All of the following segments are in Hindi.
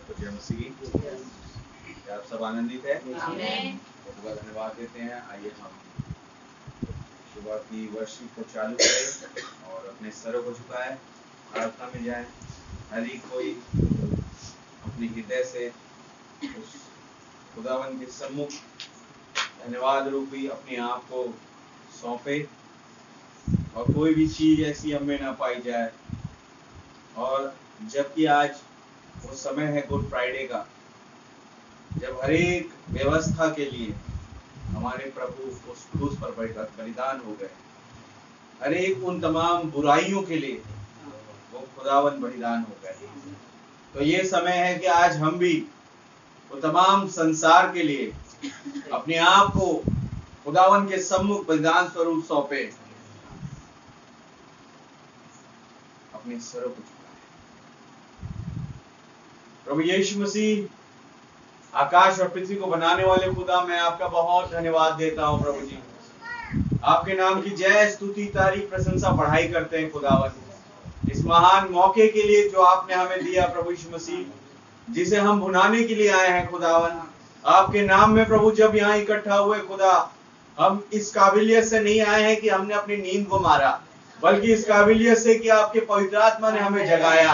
जय मसीह। क्या आप सब आनंदित है? बहुत धन्यवाद देते हैं। आइए हम सुबह की वर्षी को चालू करें और अपने सरों को झुकाएं, प्रार्थना में जाएं। हर एक कोई अपने हृदय से उस खुदावन के सम्मुख धन्यवाद रूपी अपने आप को सौंपे और कोई भी चीज ऐसी हमें ना पाई जाए। और जबकि आज वो समय है गुड फ्राइडे का, जब हर एक व्यवस्था के लिए हमारे प्रभु उस क्रूस पर बलिदान हो गए, हर एक उन तमाम बुराइयों के लिए वो खुदावन बलिदान हो गए। तो ये समय है कि आज हम भी वो तमाम संसार के लिए अपने आप को खुदावन के सम्मुख बलिदान स्वरूप सौंपे, अपने सरों को झुकाएं। प्रभु यीशु मसीह, आकाश और पृथ्वी को बनाने वाले खुदा, मैं आपका बहुत धन्यवाद देता हूं प्रभु जी। आपके नाम की जय स्तुति तारीफ प्रशंसा बढ़ाई करते हैं खुदावन, इस महान मौके के लिए जो आपने हमें दिया प्रभु यीशु मसीह, जिसे हम भुनाने के लिए आए हैं खुदावन। आपके नाम में प्रभु जब यहाँ इकट्ठा हुए खुदा, हम इस काबिलियत से नहीं आए हैं कि हमने अपनी नींद को मारा, बल्कि इस काबिलियत से कि आपके पवित्र आत्मा ने हमें जगाया।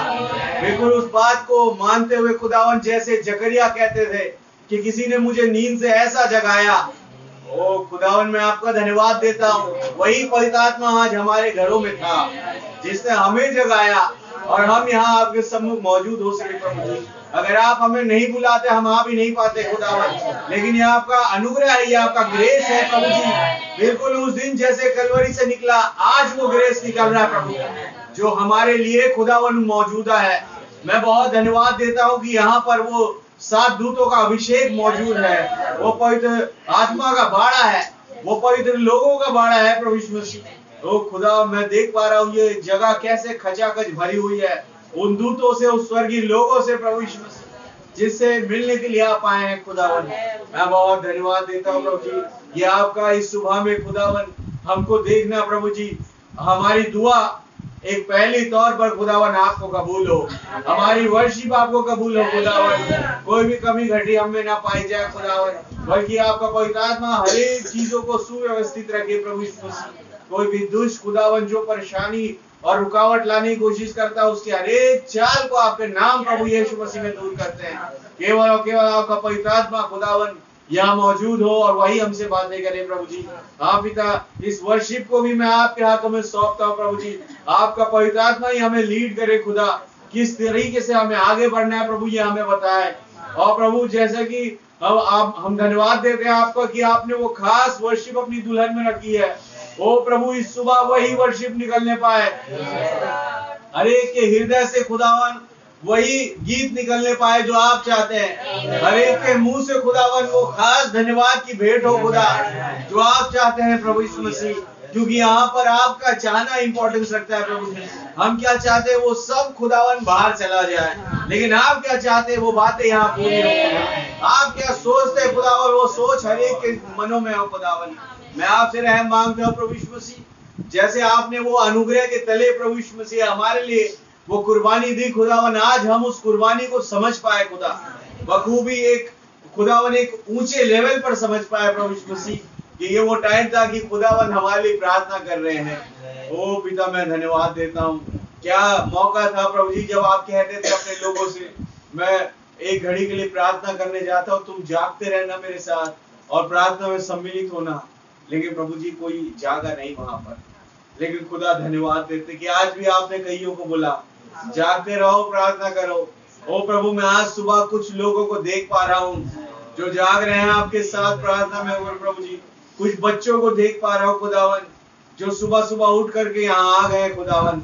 बिल्कुल उस बात को मानते हुए खुदावन, जैसे जकरिया कहते थे कि किसी ने मुझे नींद से ऐसा जगाया। ओ खुदावन, मैं आपका धन्यवाद देता हूँ। वही पवित्र आत्मा आज हमारे घरों में था जिसने हमें जगाया और हम यहाँ आपके सम्मुख मौजूद हो सके प्रभु जी। अगर आप हमें नहीं बुलाते हम आ भी नहीं पाते खुदावन, लेकिन ये आपका अनुग्रह है, ये आपका ग्रेस है प्रभु जी। बिल्कुल उस दिन जैसे कलवरी से निकला, आज वो ग्रेस निकल रहा है प्रभु, जो हमारे लिए खुदावन मौजूदा है। मैं बहुत धन्यवाद देता हूँ कि यहाँ पर वो 7 दूतों का अभिषेक मौजूद है, वो पवित्र आत्मा का बाड़ा है, वो पवित्र लोगों का बाड़ा है प्रभु यीशु मसीह। ओ खुदा, मैं देख पा रहा हूँ ये जगह कैसे खचाखच भरी हुई है उन दूतों से, उस स्वर्गीय लोगों से प्रभु यीशु मसीह, जिससे मिलने के लिए आप आए हैं खुदावन। मैं बहुत धन्यवाद देता हूँ प्रभु जी। ये आपका इस सुबह में खुदावन हमको देखना प्रभु जी, हमारी दुआ एक पहली तौर पर खुदावन आपको कबूल हो, हमारी वर्शिप आपको कबूल हो खुदावन। कोई भी कमी घटी हमें ना पाई जाए खुदावन, बल्कि आपका पवित्र आत्मा हर एक चीजों को सुव्यवस्थित रखे प्रभु यीशु मसीह। कोई भी दुष्ट खुदावन जो परेशानी और रुकावट लाने की कोशिश करता है, उसके हर एक चाल को आपके नाम प्रभु यीशु मसीह में दूर करते हैं। केवल और केवल आपका पवित्र आत्मा खुदावन यहाँ मौजूद हो और वही हमसे बातें करे प्रभु जी। हाँ पिता, इस वर्शिप को भी मैं आपके हाथों में सौंपता हूँ प्रभु जी। आपका पवित्र आत्मा ही हमें लीड करे खुदा, किस तरीके से हमें आगे बढ़ना है प्रभु, ये हमें बताए। और प्रभु जैसे कि हम धन्यवाद देते हैं आपका कि आपने वो खास वर्शिप अपनी दुल्हन में रखी है। ओ प्रभु, इस सुबह वही वर्शिप निकलने पाए, हर एक के हृदय से खुदावन वही गीत निकलने पाए जो आप चाहते हैं। हर एक के मुंह से खुदावन वो खास धन्यवाद की भेंट हो खुदा, जो आप चाहते हैं प्रभु यीशु मसीह। क्योंकि यहाँ पर आपका चाहना इंपॉर्टेंस रखता है प्रभु जी। हम क्या चाहते हैं वो सब खुदावन बाहर चला जाए, लेकिन आप क्या चाहते हैं वो बातें यहाँ पूरी हो। आप क्या सोचते हैं खुदावन, वो सोच हर एक के मनों में हो खुदावन। मैं आपसे रहम मांगता हूँ प्रभु यीशु मसीह, जैसे आपने वो अनुग्रह के तले प्रभु यीशु मसीह हमारे लिए वो कुर्बानी दी खुदावन, आज हम उस कुर्बानी को समझ पाए खुदा, बखूबी एक खुदावन एक ऊंचे लेवल पर समझ पाए प्रभु यीशु मसीह कि ये वो टाइम था कि खुदावन हमारे लिए प्रार्थना कर रहे हैं। ओ पिता, मैं धन्यवाद देता हूँ। क्या मौका था प्रभु जी जब आप कहते थे अपने लोगों से, मैं एक घड़ी के लिए प्रार्थना करने जाता हूँ, तुम जागते रहना मेरे साथ और प्रार्थना में सम्मिलित होना। लेकिन प्रभु जी कोई जागा नहीं वहां पर, लेकिन खुदा धन्यवाद देते कि आज भी आपने कईयों को बोला जागते रहो, प्रार्थना करो। ओ प्रभु, मैं आज सुबह कुछ लोगों को देख पा रहा हूँ जो जाग रहे हैं आपके साथ प्रार्थना में। और प्रभु जी कुछ बच्चों को देख पा रहा हूँ खुदावन, जो सुबह सुबह उठ करके यहाँ आ गए खुदावन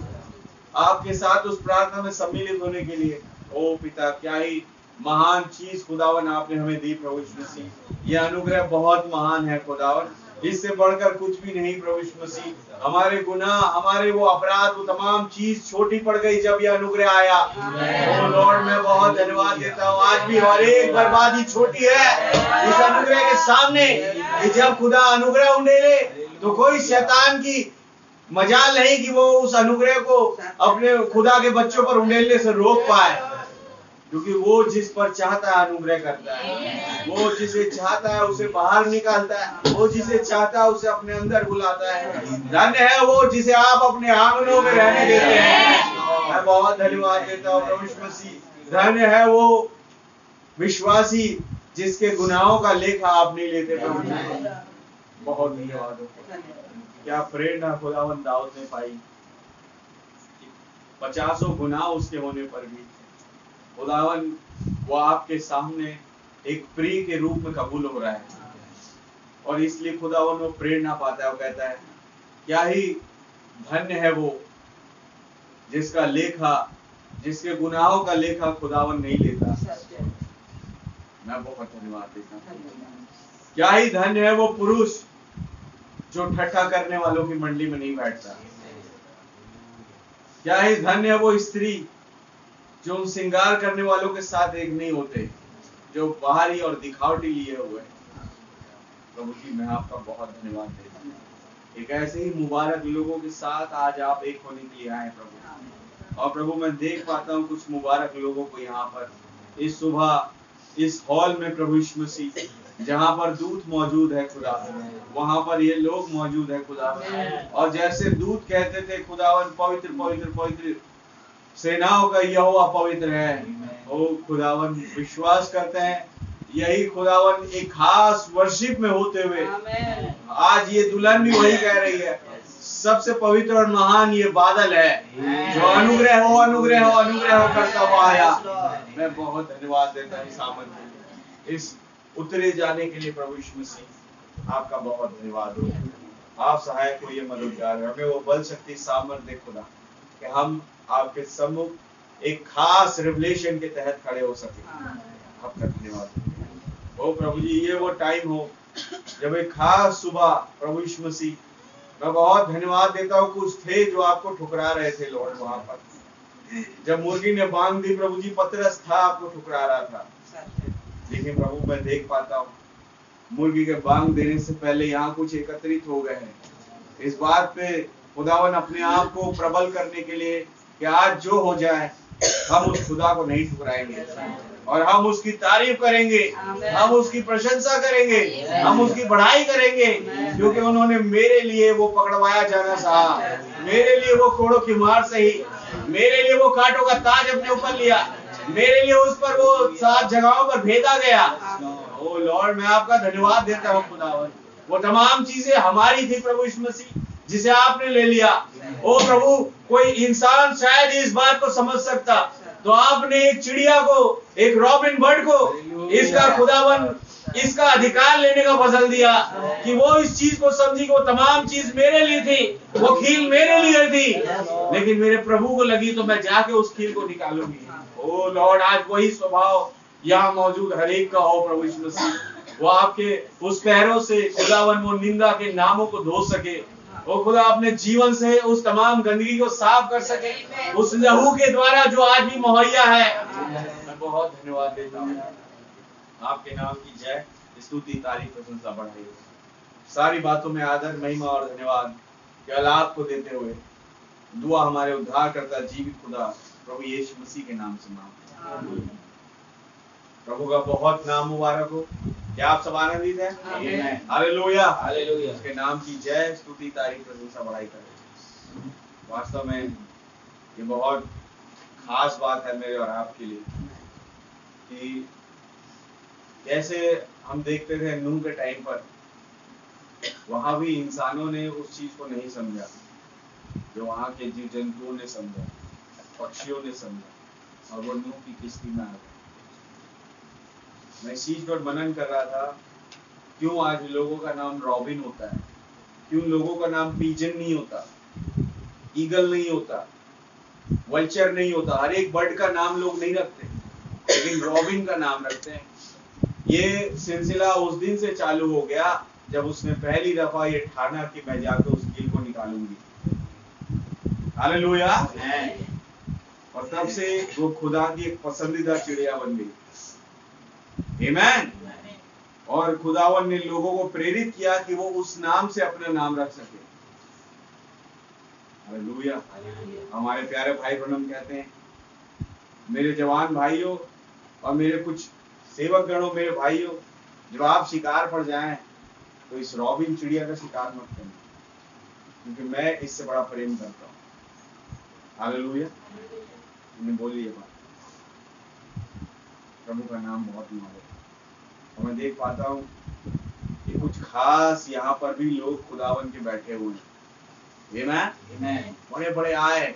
आपके साथ उस प्रार्थना में सम्मिलित होने के लिए। ओ पिता, क्या ही महान चीज खुदावन आपने हमें दी प्रभु यीशु मसीह। यह अनुग्रह बहुत महान है खुदावन, इससे बढ़कर कुछ भी नहीं प्रभु यीशु मसीह। हमारे गुनाह, हमारे वो अपराध, वो तमाम चीज छोटी पड़ गई जब यह अनुग्रह आया। ओ लॉर्ड, मैं बहुत धन्यवाद देता हूँ। आज भी हर एक बर्बादी छोटी है इस अनुग्रह के सामने। जब खुदा अनुग्रह उंडेले तो कोई शैतान की मजाल नहीं कि वो उस अनुग्रह को अपने खुदा के बच्चों पर उंडेलने से रोक पाए। क्योंकि वो जिस पर चाहता है अनुग्रह करता है, वो जिसे चाहता है उसे बाहर निकालता है, वो जिसे चाहता है उसे अपने अंदर बुलाता है। धन्य है वो जिसे आप अपने आंगनों में रहने देते हैं। मैं बहुत धन्यवाद देता हूँ प्रभु यीशु मसीह। धन्य है वो विश्वासी जिसके गुनाहों का लेखा आप नहीं लेते प्रभु जी। बहुत धन्यवाद हो। क्या प्रेरणा खुदावन दाऊद ने पाई, 50 गुनाह उसके होने पर भी खुदावन वो आपके सामने एक प्रिय के रूप में कबूल हो रहा है, और इसलिए खुदावन वो प्रेरणा पाता है। वो कहता है क्या ही धन्य है वो जिसका लेखा, जिसके गुनाहों का लेखा खुदावन नहीं लेता। मैं बहुत धन्यवाद देता हूँ। क्या ही धन्य है वो पुरुष जो ठट्ठा करने वालों की मंडली में नहीं बैठता। क्या ही धन्य है वो स्त्री जो उन श्रृंगार करने वालों के साथ एक नहीं होते, जो बाहरी और दिखावटी लिए हुए। प्रभु जी मैं आपका बहुत धन्यवाद देता हूँ। एक ऐसे ही मुबारक लोगों के साथ आज आप एक होने के लिए आए प्रभु। और प्रभु मैं देख पाता हूँ कुछ मुबारक लोगों को यहाँ पर इस सुबह इस हॉल में प्रभु यीशु मसीह, जहाँ पर दूत मौजूद है खुदा, वहां पर ये लोग मौजूद है खुदावन। और जैसे दूत कहते थे खुदावन पवित्र पवित्र पवित्र सेनाओं का यहोवा पवित्र है, ओ खुदावन विश्वास करते हैं यही खुदावन एक खास वर्शिप में होते हुए आज ये दुल्हन भी वही कह रही है, सबसे पवित्र और महान ये बादल है जो अनुग्रह हो अनुग्रह हो अनुग्रह हो करता हुआ आया। मैं बहुत धन्यवाद देता हूँ सामर्थ इस उतरे जाने के लिए प्रभु यीशु मसीह, आपका बहुत धन्यवाद हो। आप सहायक हो, ये मददगार है, हमें वो बल शक्ति सामर्थ दे खुदा कि हम आपके सम्मुख एक खास रिवलेशन के तहत खड़े हो सके। आपका धन्यवाद हो प्रभु जी। ये वो टाइम हो जब एक खास सुबह प्रभु यीशु मसीह, मैं बहुत धन्यवाद देता हूँ कुछ थे जो आपको ठुकरा रहे थे लॉर्ड। वहां पर जब मुर्गी ने बांग दी प्रभु जी, पतरस था आपको ठुकरा रहा था, लेकिन प्रभु मैं देख पाता हूँ मुर्गी के बांग देने से पहले यहाँ कुछ एकत्रित हो गए हैं इस बात पे खुदावन अपने आप को प्रबल करने के लिए कि आज जो हो जाए हम उस खुदा को नहीं ठुकराएंगे और हम उसकी तारीफ करेंगे, हम उसकी प्रशंसा करेंगे, हम उसकी बढ़ाई करेंगे, क्योंकि उन्होंने मेरे लिए वो पकड़वाया जाना सहा, मेरे लिए वो कोड़ों की मार सही, मेरे लिए वो कांटों का ताज अपने ऊपर लिया, मेरे लिए उस पर वो 7 जगहों पर भेजा गया। ओ लॉर्ड मैं आपका धन्यवाद देता हूँ खुदावन। वो तमाम चीजें हमारी थी प्रभु यीशु मसीह जिसे आपने ले लिया। ओ प्रभु कोई इंसान शायद इस बात को समझ सकता, तो आपने एक चिड़िया को, एक रॉबिन बर्ड को इसका खुदावन इसका अधिकार लेने का बदल दिया कि वो इस चीज को समझी कि वो तमाम चीज मेरे लिए थी, वो खील मेरे लिए थी, लेकिन मेरे प्रभु को लगी तो मैं जाके उस खील को निकालूंगी। ओ लॉर्ड आज वही स्वभाव यहाँ मौजूद हर एक का हो प्रभु यीशु मसीह, वो आपके उस पैरों से खुदावन वो निंदा के नामों को धो सके, वो खुदा अपने जीवन से उस तमाम गंदगी को साफ कर सके उस लहू के द्वारा जो आज भी मुहैया है। मैं बहुत धन्यवाद देता हूँ। आपके नाम की जय स्तुति तारीफ प्रशंसा बढ़ाई। सारी बातों में आदर महिमा और धन्यवाद केवल आपको देते हुए दुआ हमारे उद्धार करता जीवित खुदा प्रभु यीशु मसीह के नाम से मांगते हैं। प्रभु का बहुत नाम मुबारक हो। क्या आप सब आनंदित हैं? Hallelujah hallelujah. उसके नाम की जय स्तुति तारीफ प्रशंसा बढ़ाई करें। वास्तव में ये बहुत खास बात है मेरे और आपके लिए कि जैसे हम देखते थे नूह के टाइम पर, वहां भी इंसानों ने उस चीज को नहीं समझा जो वहां के जीव जंतुओं ने समझा, पक्षियों ने समझा, और वो नूह की किस्ती में आ गए। मैं इस चीज पर मनन कर रहा था, क्यों आज लोगों का नाम रॉबिन होता है, क्यों लोगों का नाम पीजन नहीं होता, ईगल नहीं होता, वल्चर नहीं होता। हर एक बर्ड का नाम लोग नहीं रखते, लेकिन रॉबिन का नाम रखते हैं। ये सिलसिला उस दिन से चालू हो गया जब उसने पहली दफा ये ठाना कि मैं जाकर उस कील को निकालूंगी। हालेलुया। और तब से वो खुदा की एक पसंदीदा चिड़िया बन गई। आमीन। और खुदावन ने लोगों को प्रेरित किया कि वो उस नाम से अपना नाम रख सके। हालेलुया। हमारे प्यारे भाई ब्रनम कहते हैं, मेरे जवान भाइयों, और मेरे कुछ सेवक गणों, मेरे भाइयों, जब आप शिकार पर जाएं तो इस रॉबिन चिड़िया का शिकार मत करना, क्योंकि मैं इससे बड़ा प्रेम करता हूँ। हालेलुया। मैंने बोली ये बात, प्रभु का नाम बहुत महान है। और मैं देख पाता हूँ कि कुछ खास यहाँ पर भी लोग खुदावन के बैठे हुए हैं। आमीन। बड़े बड़े आए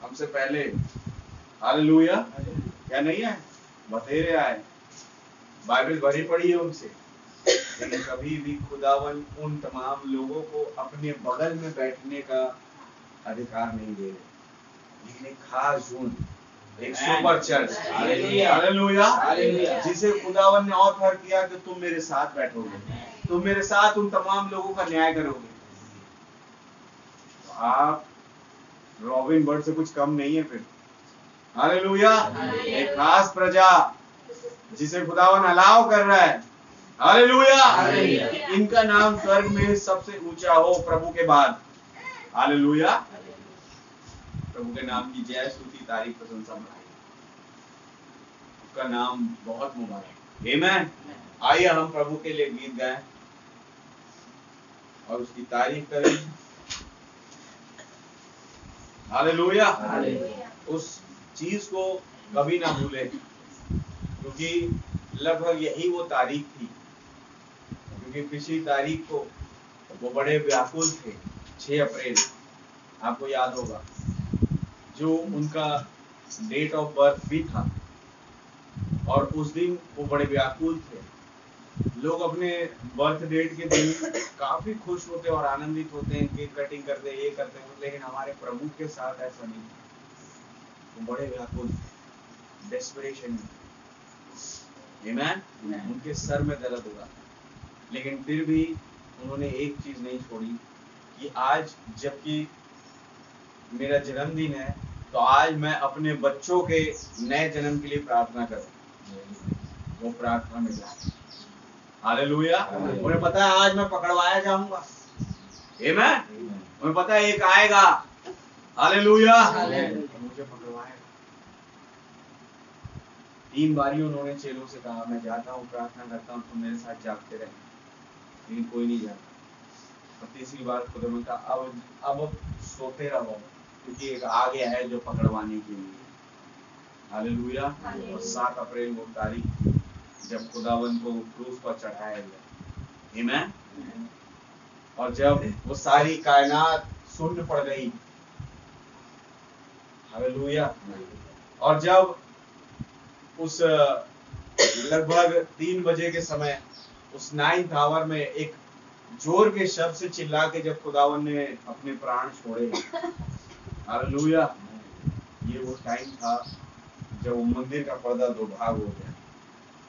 हमसे पहले, हालेलुया, क्या नहीं आए, बतेरे आए, बाइबल भरी पड़ी है उनसे, लेकिन कभी भी खुदावन उन तमाम लोगों को अपने बगल में बैठने का अधिकार नहीं दे रहे, लेकिन एक खास झुंड, एक सुपर चर्च, हालेलुया, जिसे खुदावन ने ऑफर किया कि तुम मेरे साथ बैठोगे, तुम मेरे साथ उन तमाम लोगों का न्याय करोगे। तो आप रॉबिन बर्ड से कुछ कम नहीं है फिर। हालेलुया। एक खास प्रजा जिसे खुदावन अलाव कर रहा है, हालेलुया, इनका नाम स्वर्ग में सबसे ऊंचा हो प्रभु के बाद। हालेलुया। प्रभु के नाम की जय, स्तुति, तारीफ, प्रशंसा बढ़ाई। उसका नाम बहुत मुबारक। आमीन। आइए हम प्रभु के लिए गीत गाएं और उसकी तारीफ करें। हालेलुया। उस चीज को कभी ना भूले, क्योंकि लगभग यही वो तारीख थी, क्योंकि पिछली तारीख को वो बड़े व्याकुल थे। 6 अप्रैल आपको याद होगा, जो उनका डेट ऑफ बर्थ भी था, और उस दिन वो बड़े व्याकुल थे। लोग अपने बर्थ डेट के दिन काफी खुश होते और आनंदित होते हैं, केक कटिंग करते, ये करते हैं, लेकिन हमारे प्रभु के साथ ऐसा नहीं। वो बड़े व्याकुल, डेस्परेशन में, आमीन, उनके सर में दर्द हुआ, लेकिन फिर भी उन्होंने एक चीज नहीं छोड़ी कि आज जबकि मेरा जन्मदिन है, तो आज मैं अपने बच्चों के नए जन्म के लिए प्रार्थना करूं। वो प्रार्थना में जाए। हालेलुया। उन्हें पता है आज मैं पकड़वाया जाऊंगा, आमीन। उन्हें पता है एक आएगा, हालेलुया, मुझे पकड़वाएगा। 3 बारी उन्होंने चेलों से कहा, मैं जाता हूँ, प्रार्थना करता हूँ, तुम मेरे साथ जागते रहे, लेकिन कोई नहीं जाता। और तीसरी बार खुदा ने कहा, अब सोते रहो, क्योंकि एक आ गया है जो पकड़वाने के लिए। हालेलुया। और 7 अप्रैल वो तारीख जब खुदावन को क्रूस पर चढ़ाया गया, आमीन। और जब वो सारी कायनात शून्य पड़ गई, हालेलुया, और जब उस लगभग 3 बजे के समय उस 9th आवर में एक जोर के शब्द से चिल्ला के जब खुदावन ने अपने प्राण छोड़े, हालेलुया, ये वो टाइम था जब वो मंदिर का पर्दा 2 भाग हो गया,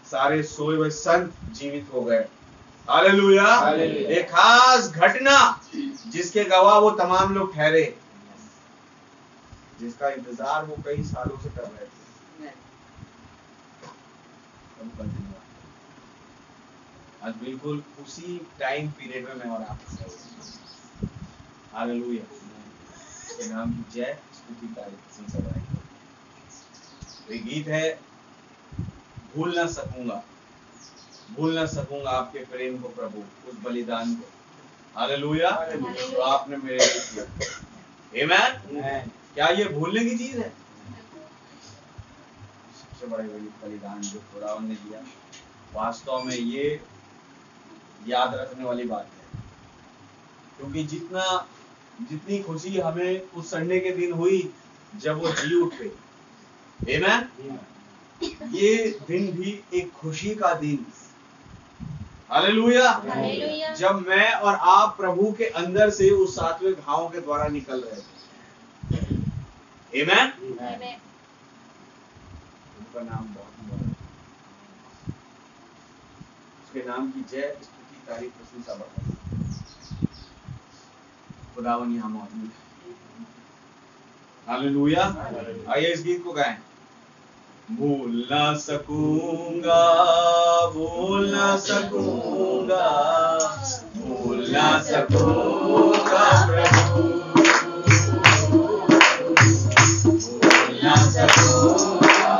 सारे सोए हुए संत जीवित हो गए। हालेलुया। एक खास घटना जिसके गवाह वो तमाम लोग ठहरे, जिसका इंतजार वो कई सालों से कर रहे थे। आज बिल्कुल उसी टाइम पीरियड में मैं और आप, हालेलुया, उसके नाम की जय, स्तुति, तारीफ, प्रशंसा बढ़ाई। ये गीत है, भूल ना सकूंगा आपके प्रेम को प्रभु, उस बलिदान को। हालेलुया। तो आपने मेरे लिए किया, आमीन। क्या ये भूलने की चीज है? सबसे बड़े बलिदान जो खुदावन ने दिया, वास्तव में ये याद रखने वाली बात है, क्योंकि जितनी खुशी हमें उस संडे के दिन हुई जब वो जी उठे, आमीन, ये दिन भी एक खुशी का दिन, हालेलुया, जब मैं और आप प्रभु के अंदर से उस 7वें घाव के द्वारा निकल रहे थे, आमीन। उनका नाम बहुत मुबारक, उसके नाम की जय, स्तुति, तारीफ, प्रशंसा बढ़ाई। खुदावन यहाँ मौजूद है, हालेलुया। आइए इस गीत को गाएं। भूल ना सकूंगा, भूल ना सकूंगा, भूल ना सकूंगा प्रभु, भूल ना सकूंगा,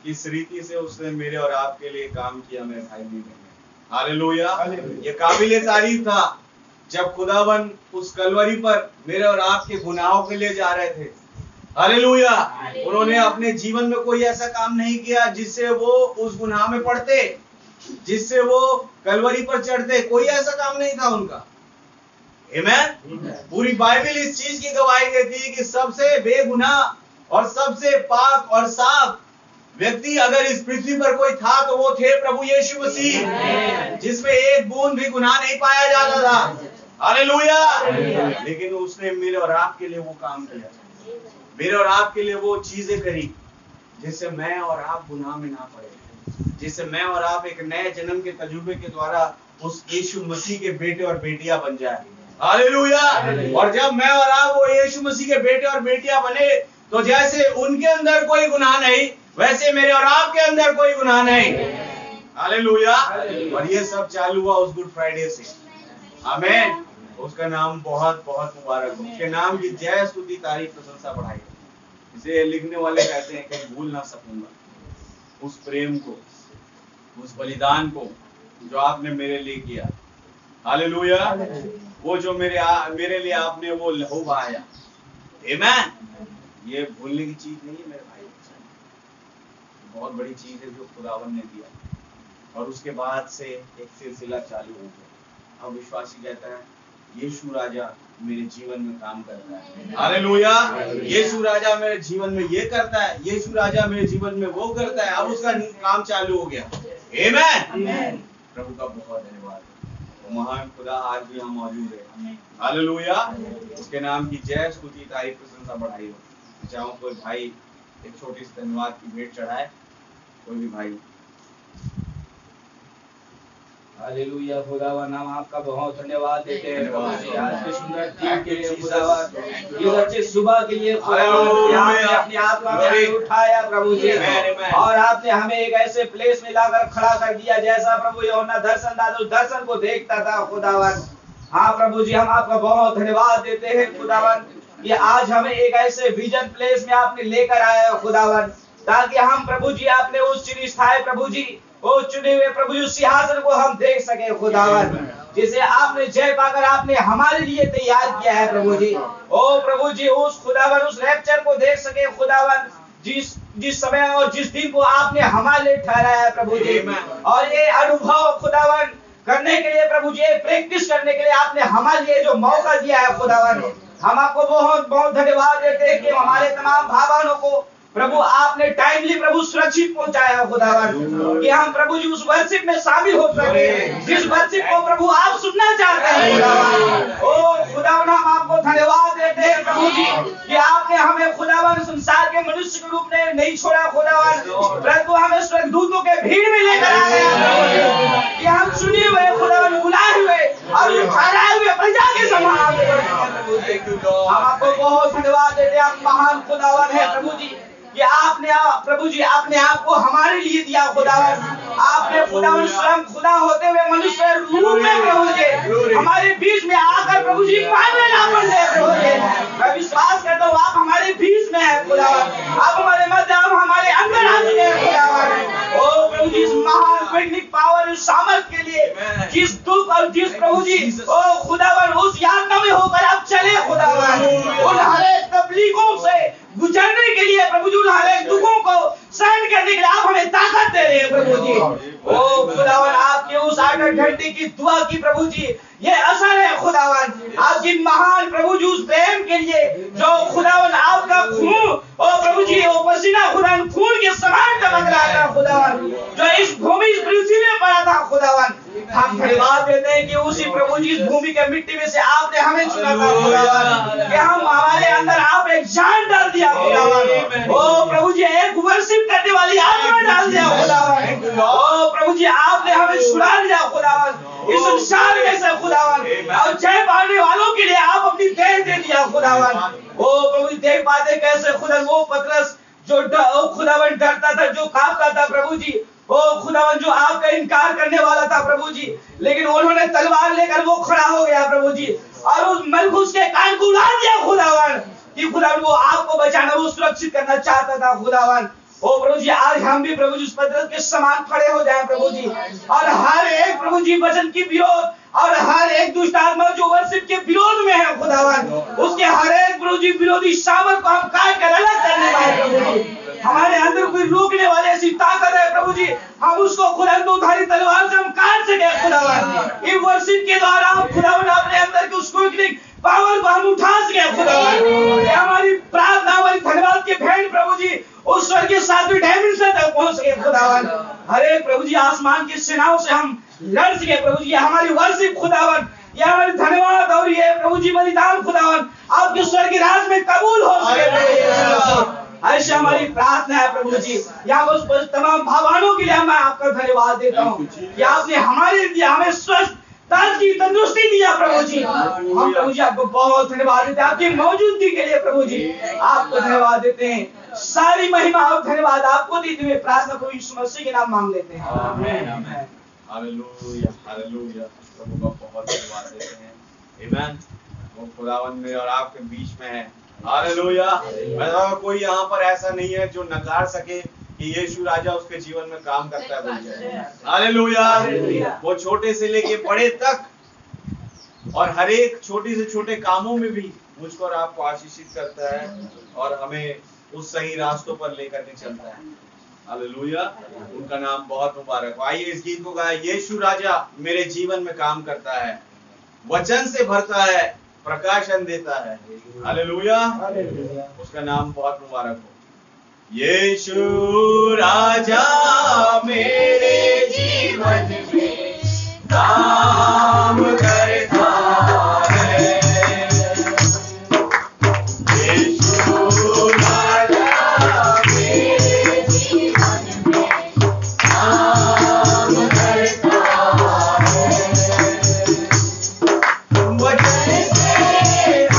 किस रीति से उसने मेरे और आपके लिए काम किया, मेरे भाई बहन। हालेलुया। ये काबिल तारीफ था जब खुदावन उस कलवरी पर मेरे और आपके गुनाहों के लिए जा रहे थे, हालेलुया, उन्होंने अपने जीवन में कोई ऐसा काम नहीं किया जिससे वो उस गुनाह में पड़ते, जिससे वो कलवरी पर चढ़ते। कोई ऐसा काम नहीं था उनका। आमीन। पूरी बाइबल इस चीज की गवाही देती है कि सबसे बेगुनाह और सबसे पाक और साफ व्यक्ति अगर इस पृथ्वी पर कोई था तो वो थे प्रभु यीशु मसीह, जिसमें एक बूंद भी गुनाह नहीं पाया जाता था। हालेलुया। लेकिन उसने मेरे और आपके लिए वो काम किया, मेरे और आपके लिए वो चीजें करी जिससे मैं और आप गुनाह में ना पड़े, जिससे मैं और आप एक नए जन्म के तजुर्बे के द्वारा उस यीशु मसीह के बेटे और बेटियां बन जाए। हालेलुया। और जब मैं और आप वो यीशु मसीह के बेटे और बेटियां बने तो जैसे उनके अंदर कोई गुनाह नहीं, वैसे मेरे और आपके अंदर कोई गुनाह नहीं। हालेलुया। और ये सब चालू हुआ उस गुड फ्राइडे से। आमीन। उसका नाम बहुत बहुत मुबारक हो, उसके नाम की जय स्तुति तारीफ प्रशंसा बढ़ाई। इसे लिखने वाले कहते हैं कहीं भूल ना सकूंगा उस प्रेम को, उस बलिदान को जो आपने मेरे लिए किया। हालेलुया। वो जो मेरे लिए आपने वो लहू बहाया। आमीन। ये भूलने की चीज नहीं है मेरे भाई, बहुत बड़ी चीज है जो खुदावन ने दिया। और उसके बाद से एक सिलसिला चालू हो गया। अब विश्वासी कहता है यीशु राजा मेरे जीवन में काम करता है। हालेलुया। यीशु राजा मेरे जीवन में ये करता है, यीशु राजा मेरे जीवन में वो करता है। अब उसका काम चालू हो गया। आमीन। प्रभु का बहुत धन्यवाद। महान खुदा आज भी हम मौजूद है। हालेलुया। उसके नाम की जय स्तुति तारीफ प्रशंसा बढ़ाई हो। चाहूँ कोई भाई एक छोटी सी धन्यवाद की भेंट चढ़ाए, कोई भी भाई। हालेलुया। खुदावा नाम आपका बहुत धन्यवाद देते हैं आज के सुंदर दिन के लिए, खुदावा इस अच्छी सुबह के लिए, खुदावा आपने अपनी आत्मा में उठाया प्रभु जी, और आपने हमें एक ऐसे प्लेस में लाकर खड़ा कर दिया जैसा प्रभु यूहन्ना दर्शन दाता उस दर्शन को देखता था। खुदावन हाँ प्रभु जी, हम आपका बहुत धन्यवाद देते हैं खुदावन कि आज हमें एक ऐसे विजन प्लेस में आपने लेकर आया है खुदावन, ताकि हम प्रभु जी आपने उस चिरस्थायी प्रभु जी वो चुने हुए प्रभु जी सिंहासन को हम देख सके खुदावन, जिसे आपने जय पाकर आपने हमारे लिए तैयार किया है प्रभु जी। ओ प्रभु जी उस खुदावन उस रैप्चर को देख सके खुदावन, जिस समय और जिस दिन को आपने हमारे लिए ठहराया है प्रभु जी। और ये अनुभव खुदावन करने के लिए प्रभु जी, प्रैक्टिस करने के लिए आपने हमारे लिए जो मौका दिया है खुदावन, हम आपको बहुत बहुत धन्यवाद देते हैं कि हमारे तमाम भावनाओं को प्रभु आपने टाइमली प्रभु सुरक्षित पहुंचाया खुदावन, कि हम प्रभु जी उस वर्शिप में शामिल हो सके जिस वर्शिप को प्रभु आप सुनना चाहते हैं खुदावन। ओ खुदावन हम आपको धन्यवाद देते हैं प्रभु जी कि आपने हमें खुदावन संसार के मनुष्य के रूप में नहीं छोड़ा खुदावन, परंतु हमें स्वर्गदूतों के भीड़ में लेकर आ गया कि हम सुने हुए खुदावन बुलाए हुए और ठहराए हुए प्रजा के समान। हम आपको बहुत धन्यवाद देते हैं, आप महान खुदावन है प्रभु जी कि आपने प्रभु जी आपने आपको हमारे लिए दिया खुदावन। आपने खुदावन स्वयं खुदा होते हुए मनुष्य रूप में प्रभु जी हमारे बीच में आकर प्रभु जी मानने ना पड़े प्रभु जी। मैं विश्वास करता हूँ आप हमारे बीच में है खुदावन, आप हमारे मध्य आप हमारे अंदर आ चुके हैं खुदावन। ओ प्रभु जी इस महान क्विकनिंग पावर इस सामर्थ के लिए जिस दुख और जिस प्रभु जी ओ खुदावन उस यातना में होकर आप चले खुदावन, उन हर एक तकलीफों से गुजरने के लिए प्रभु जी हर एक दुखों को सहन करने के लिए आप हमें ताकत दे रहे हैं प्रभु जी। ओ खुदावन आपके उस 8 घंटे की दुआ की प्रभु जी ये असर है खुदावन, आपकी महान प्रभु जी उस प्रेम के लिए जो खुदावन आपका खून ओ प्रभु जी वो पसीना खुदावन खून के समान चमक रहा था खुदावन, जो इस भूमि इस पृथ्वी में पड़ा था खुदावन। हम धन्यवाद देते हैं कि उसी प्रभु जी इस भूमि के मिट्टी में से आपने हमें चुना था खुदावन, कि हम हमारे अंदर आप एक जान डाल दिया खुदावन। ओ प्रभु जी एक वर्शिप करने वाली आत्मा डाल दिया खुदावन। ओ प्रभु जी आपने हमें छुड़ा लिया खुदावन इस संसार में से खुदावन, और जय पाने वालों के लिए आप अपनी देह दे दिया खुदावन। ओ प्रभु जी देख पाते कैसे खुदा वो पतरस जो खुदावन डरता था, जो कांपता था प्रभु जी, ओ खुदावन जो आपका इनकार करने वाला था प्रभु जी, लेकिन उन्होंने तलवार लेकर वो खड़ा हो गया प्रभु जी, और उस मलखुस के कान को उड़ा दिया खुदावन, कि खुदावन वो आपको बचाना वो सुरक्षित करना चाहता था खुदावन। ओ प्रभु जी आज हम भी प्रभु जी उस पतरस के समान खड़े हो जाएं प्रभु जी, और हर एक प्रभु जी वचन की विरोध और हर एक दुष्ट आत्मा जो वर्शिप के विरोध में है खुदावन, उसके हर एक प्रभु जी विरोधी शामल को हम काट कर अलग करने वाले प्रभु जी। हमारे अंदर कोई रोकने वाले ऐसी ताकत है प्रभु जी, हम उसको खुदा दोधारी तलवार से हम काट सके खुदावन। इन वर्शिप के द्वारा हम खुदावन अपने अंदर की उसको पावर को हम उठा सके खुदावन। हमारी प्रार्थना, हमारी धन्यवाद के भेंट प्रभु जी उस स्वर्ग के 7वें डायमेंशन तक पहुंच सके खुदावन। हरे प्रभु जी आसमान की सेनाओं से हम लड़ सके प्रभु जी। हमारी वर्शिप खुदावन, ये हमारी धन्यवाद और ये प्रभु जी बलिदान खुदावन आपके स्वर्ग राज में कबूल हो सके। ऐसे हमारी प्रार्थना है प्रभु जी। यहाँ उस तमाम भावानों के लिए मैं आपका धन्यवाद देता हूँ कि आपने हमारे लिए हमें स्वस्थ ताजगी तंदुरुस्ती दिया प्रभु जी। हम प्रभु जी आपको बहुत धन्यवाद देते हैं आपकी मौजूदगी के लिए प्रभु जी। आपको धन्यवाद देते हैं। सारी महिमा और धन्यवाद आपको देते हुए प्रार्थना को यीशु मसीह के नाम मांग लेते हैं। आमीन। Hallelujah, hallelujah. प्रभु का बहुत धन्यवाद देते हैं। आमीन। वो खुदावन में और आपके बीच में है। हालेलुया। कोई यहाँ पर ऐसा नहीं है जो नकार सके कि यीशु राजा उसके जीवन में काम करता है। हालेलुया। वो छोटे से लेके बड़े तक और हर एक छोटे से छोटे कामों में भी मुझको और आपको आशीषित करता है और हमें उस सही रास्तों पर लेकर के चलता है। हालेलुया। उनका नाम बहुत मुबारक हो। आइए इस गीत को गाएं। यीशु राजा मेरे जीवन में काम करता है, वचन से भरता है, प्रकाशन देता है। हालेलुया। उसका नाम बहुत मुबारक हो। यीशु राजा मेरे जीवन में काम करता है। यीशु राजा मेरे जीवन में काम करता है। वचन से भरता है,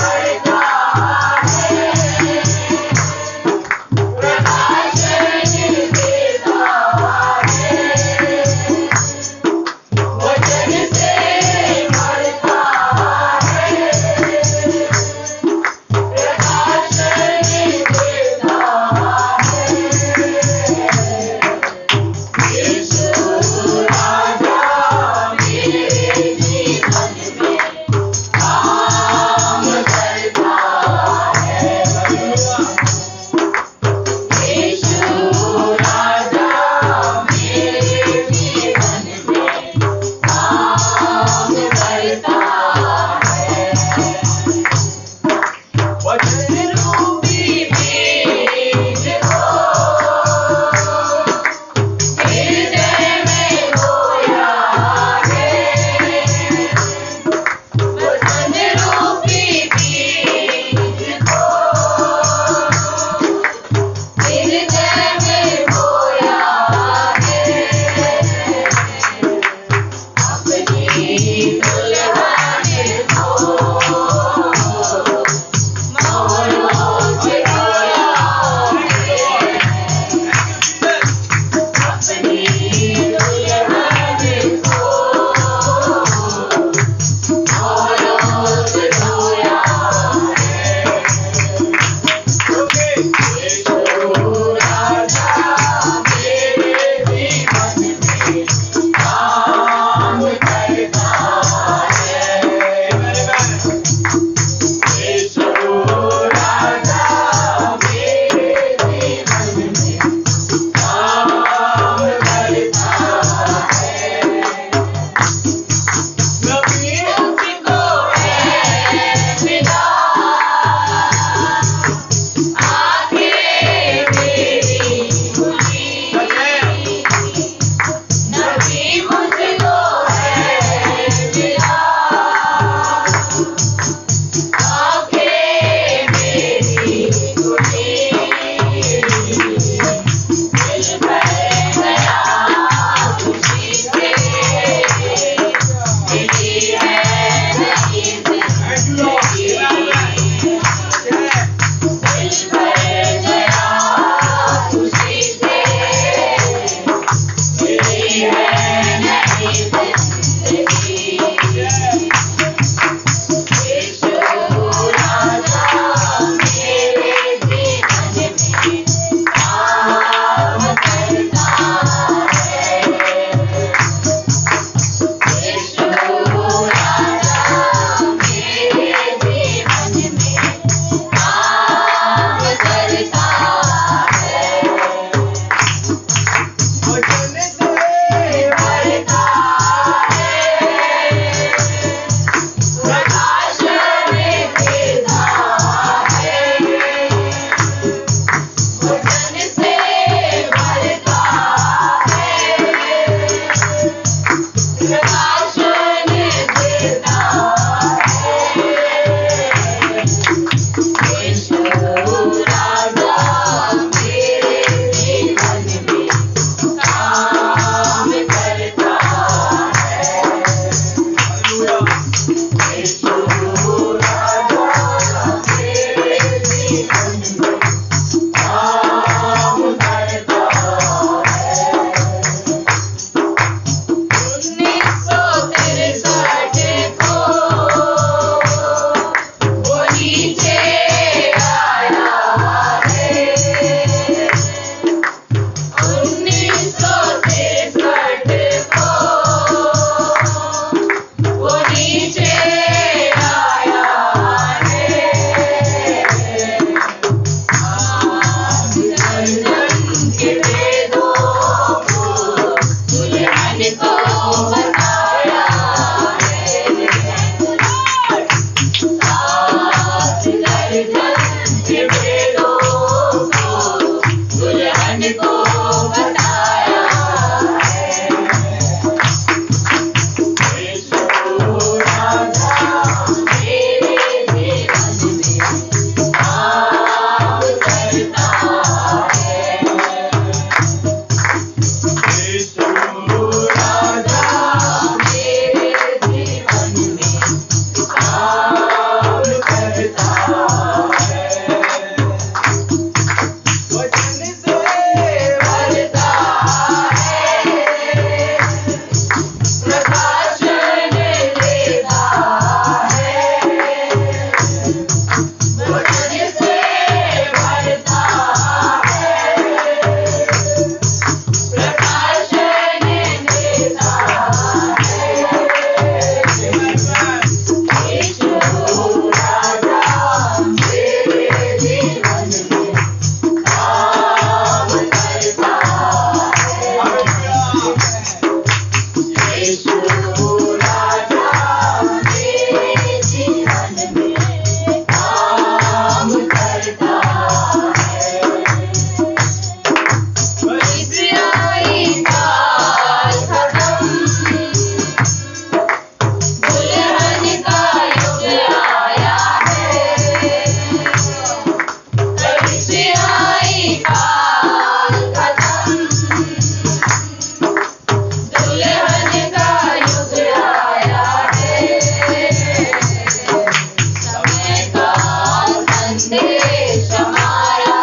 संदेश हमारा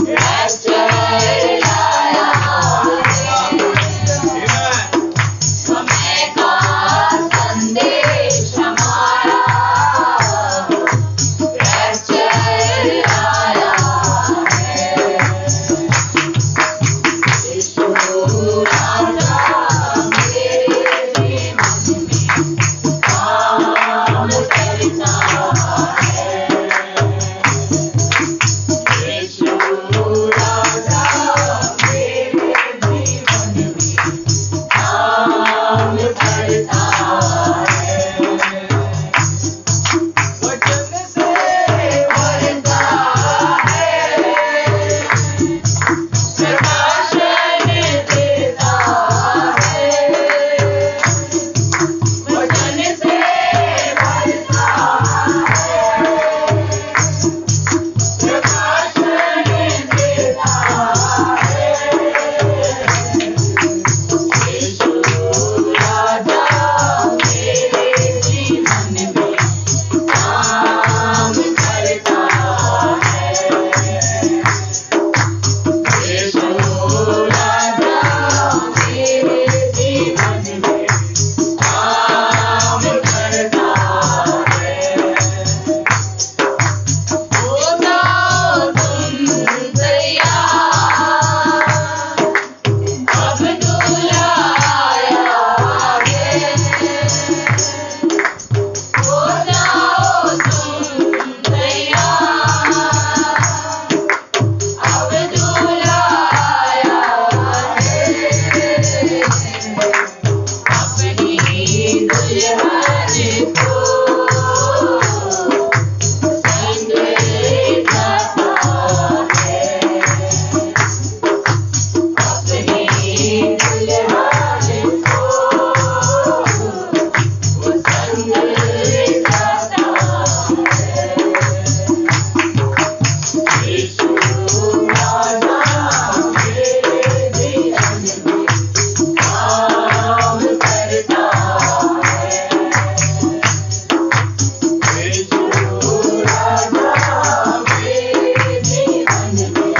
रैप्चर लाया समय का संदेश हमारा रैप्चर लाया यीशु राजा मेरे जीवन में काम करता है यीशु राजा मेरे जीवन में काम करता है वचन से भरता है प्रकाशन देता है वचन से भरता है प्रकाशन देता है यीशु राजा मेरे जीवन में काम करता है यीशु राजा मेरे जीवन में काम करता है हो जाओ तुम तैयार अब दूल्हा आया है हो जाओ तुम तैयार अब दूल्हा आया है अपनी दुल्हन को संग जाता है अपनी दुल्हन को वो संग जाता है यीशु राजा मेरे जीवन में काम करता है यीशु राजा मेरे जीवन में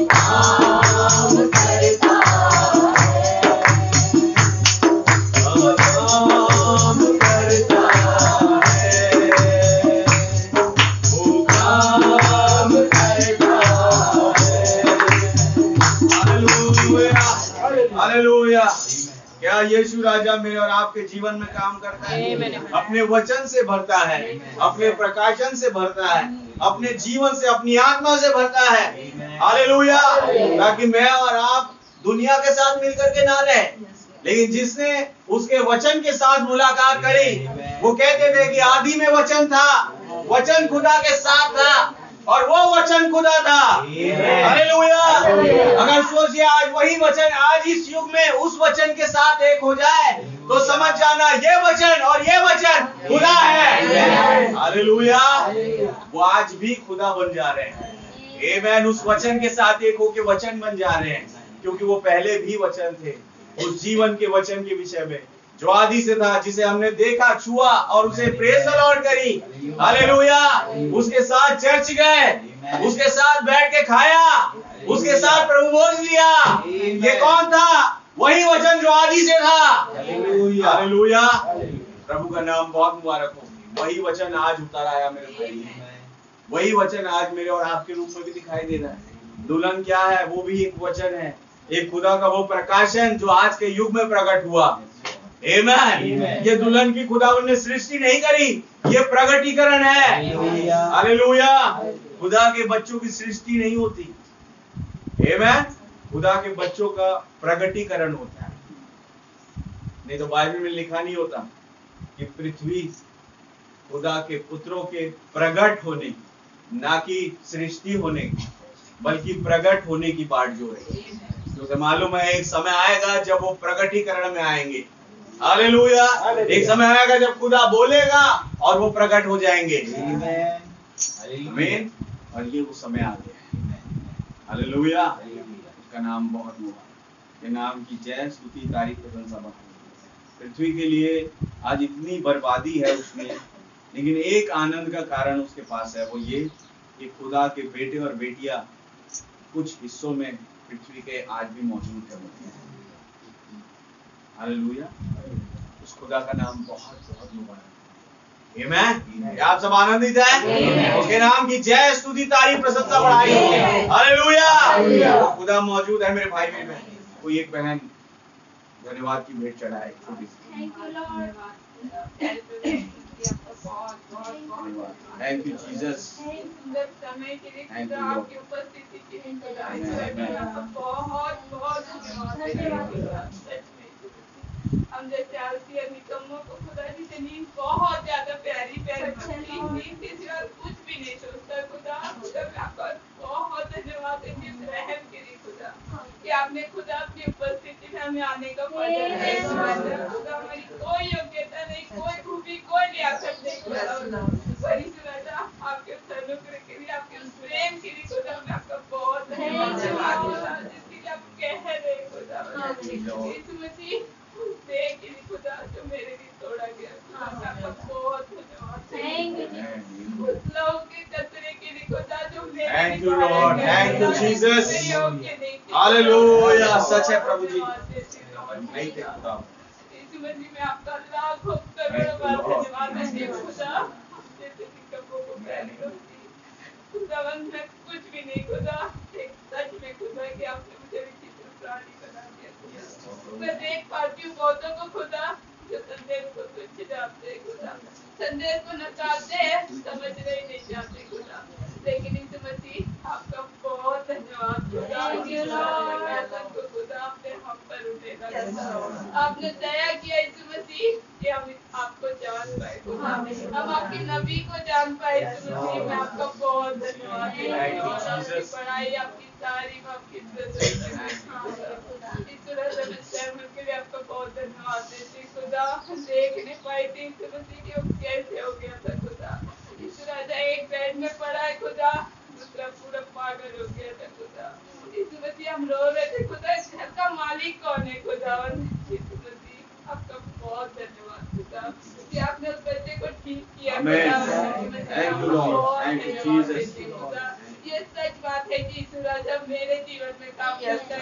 काम करता है काम करता है वो काम करता है हालेलुया हालेलुया। क्या यीशु राजा मेरे और आपके जीवन में काम करता है? अपने वचन से भरता है, अपने प्रकाशन से भरता है, अपने जीवन से, अपनी आत्मा से भरता है। हालेलुया। ताकि मैं और आप दुनिया के साथ मिलकर के ना रहे, लेकिन जिसने उसके वचन के साथ मुलाकात करी, वो कहते थे कि आदि में वचन था, वचन खुदा के साथ था और वो वचन खुदा था। हालेलुया। अगर सोचिए आज वही वचन आज इस युग में उस वचन के साथ एक हो जाए तो समझ जाना ये वचन और ये वचन खुदा है। हालेलुया। वो आज भी खुदा बन जा रहे हैं। आमेन। उस वचन के साथ एक होके वचन बन जा रहे हैं, क्योंकि वो पहले भी वचन थे। उस जीवन के वचन के विषय में जो आदि से था, जिसे हमने देखा, छुआ और उसे प्रेज द लॉर्ड करी। हालेलुया। उसके साथ चर्च गए, उसके साथ बैठ के खाया, उसके साथ प्रभु भोज लिया। ये कौन था? वही वचन जो आदि से था। हालेलुया। प्रभु का नाम बहुत मुबारक हो। वही वचन आज उतर आया मेरे भाई। वही वचन आज मेरे और आपके रूप में भी दिखाई दे रहा है। दुल्हन क्या है? वो भी एक वचन है, एक खुदा का वो प्रकाशन जो आज के युग में प्रकट हुआ। आमेन। ये दुल्हन की खुदा ने सृष्टि नहीं करी, ये प्रगटीकरण है। हालेलुया। खुदा के बच्चों की सृष्टि नहीं होती। आमेन। खुदा के बच्चों का प्रगटीकरण होता है। नहीं तो बाइबल में लिखा नहीं होता कि पृथ्वी खुदा के पुत्रों के प्रगट होने, ना कि सृष्टि होने, बल्कि प्रगट होने की बात जो है। क्योंकि मालूम है एक समय आएगा जब वो प्रगटीकरण में आएंगे। हालेलुया। एक समय आएगा जब खुदा बोलेगा और वो प्रकट हो जाएंगे। आमीन। और ये वो समय आ गया। हालेलुया। उसका नाम बहुत मुबारक। ये नाम की जय, स्तुति, तारीफ, प्रशंसा। पृथ्वी के लिए आज इतनी बर्बादी है उसमें, लेकिन एक आनंद का कारण उसके पास है, वो ये कि खुदा के बेटे और बेटियां कुछ हिस्सों में पृथ्वी के आज भी मौजूद है। हालेलुया। उस खुदा का नाम बहुत बहुत मुबारक है। आमीन। क्या आप सब आनंदित हैं? उसके नाम की जय, स्तुति, तारीफ, प्रशंसा बढ़ाई। हालेलुया। खुदा मौजूद है मेरे भाई बहन। कोई एक बहन धन्यवाद की भेंट चढ़ाए, छोटी सी। Thank you Jesus. सुंदर समय के लिए Thank खुदा you, Lord. आपकी उपस्थिति के लिए खुदा Amen. बहुत बहुत धन्यवाद। सच में हम जैसे आलसी और निकम्मों को खुदा की से नींद बहुत ज्यादा प्यारी प्यारी नींद के सिवा कुछ भी नहीं सोचता। खुदा खुदा मैं आपका बहुत धन्यवाद देती हूँ रहम के लिए खुदा कि आपने खुदा अपनी उपस्थिति में हमें आने का फल दिया। खुदा हमारी कोई योग्यता नहीं, कोई खूबी, कोई लियाकत नहीं खुदा, बड़ी सुना आपके उस अनुग्रह के लिए, आपके उस प्रेम के लिए खुदा मैं आपका बहुत धन्यवाद खुदा, जिसके लिए आप कह रहे खुदा यीशु मसीह दे के लिए खुदा जो मेरे लिए तोड़ा गया खुदा मैं आपका बहुत धन्यवाद उस लहू के कतरे के लिए खुदा जो मेरे Thank you, Lord. Thank you, Jesus. Hallelujah. सच है प्रभु जी, नहीं थे खुदा। यीशु मसीह में आपका लाखों करोड़ों बार धन्यवाद देती हूँ खुदा, जैसे कि कब्रों को प्यारी होती खुदावंद मैं कुछ भी नहीं खुदा, एक सच में खुदा कि आपने मुझे विचित्र प्राणी बना दिया खुदा। मैं देख पाती हूँ बहुतों को खुदा जो संदेश को तुच्छ जानते हैं खुदा, संदेश को नकारते हैं, समझने ही नहीं चाहते खुदा, लेकिन यीशु मसीह आपका बहुत धन्यवाद खुदा को खुदा आपने हम पर उठेगा खुदा, आपने दया किया यीशु मसीह कि हम आपको जान पाए खुदा, हम आपके नबी को जान पाए यीशु मसीह। मैं आपका बहुत धन्यवाद आपकी पढ़ाई, आपकी तारीफ, आपकी के लिए आपका बहुत धन्यवाद देती खुदा। देख नहीं पाई थी यीशु मसीह कि वो कैसे हो गया था खुदा। यीशु राजा एक बेड में पड़ा है खुदा, दूसरा पूरा पागल हो गया था खुदा। यीशु मसीह हम रो रहे थे खुदा, इस घर का मालिक कौन है खुदा। यीशु मसीह आपका बहुत धन्यवाद खुदा कि आपने उस बच्चे को ठीक किया खुदा। ये सच बात है कि यीशु राजा मेरे जीवन में काम करता है।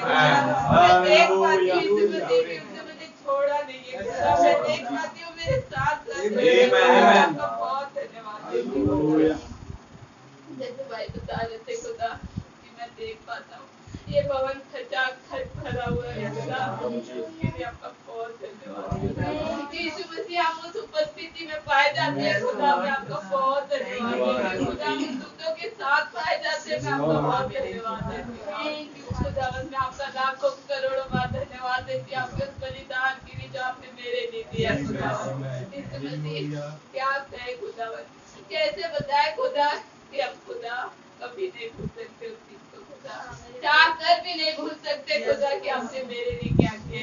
मैं देख पाती हूँ यीशु मसीह कि उसने मुझे छोड़ा नहीं है खुदा, मैं देख पाती हूँ मेरे साथ आपका बहुत धन्यवाद। जैसे भाई बता रहे थे खुदा कि मैं देख पाता हूँ ये भवन खचाखच भरा हुआ है खुदा, उसके लिए आपका बहुत धन्यवाद। यीशु मसीह हम उस उपस्थिति में पाए जाते हैं खुदा, मैं आपका बहुत धन्यवाद खुदा, हम दूतों के साथ पाए जाते हैं, मैं आपका बहुत धन्यवाद देती हूँ खुदा। मैं आपका लाखों करोड़ों बार धन्यवाद देती हूँ आपके उस बलिदान के लिए जो आपने मेरे लिए दिया खुदा। यीशु मसीह क्या कहे खुदा, कैसे बताए खुदा कि अब खुदा कभी नहीं भूल सकते उस चीज को खुदा, चाह कर भी नहीं भूल सकते खुदा कि आपने मेरे लिए क्या किया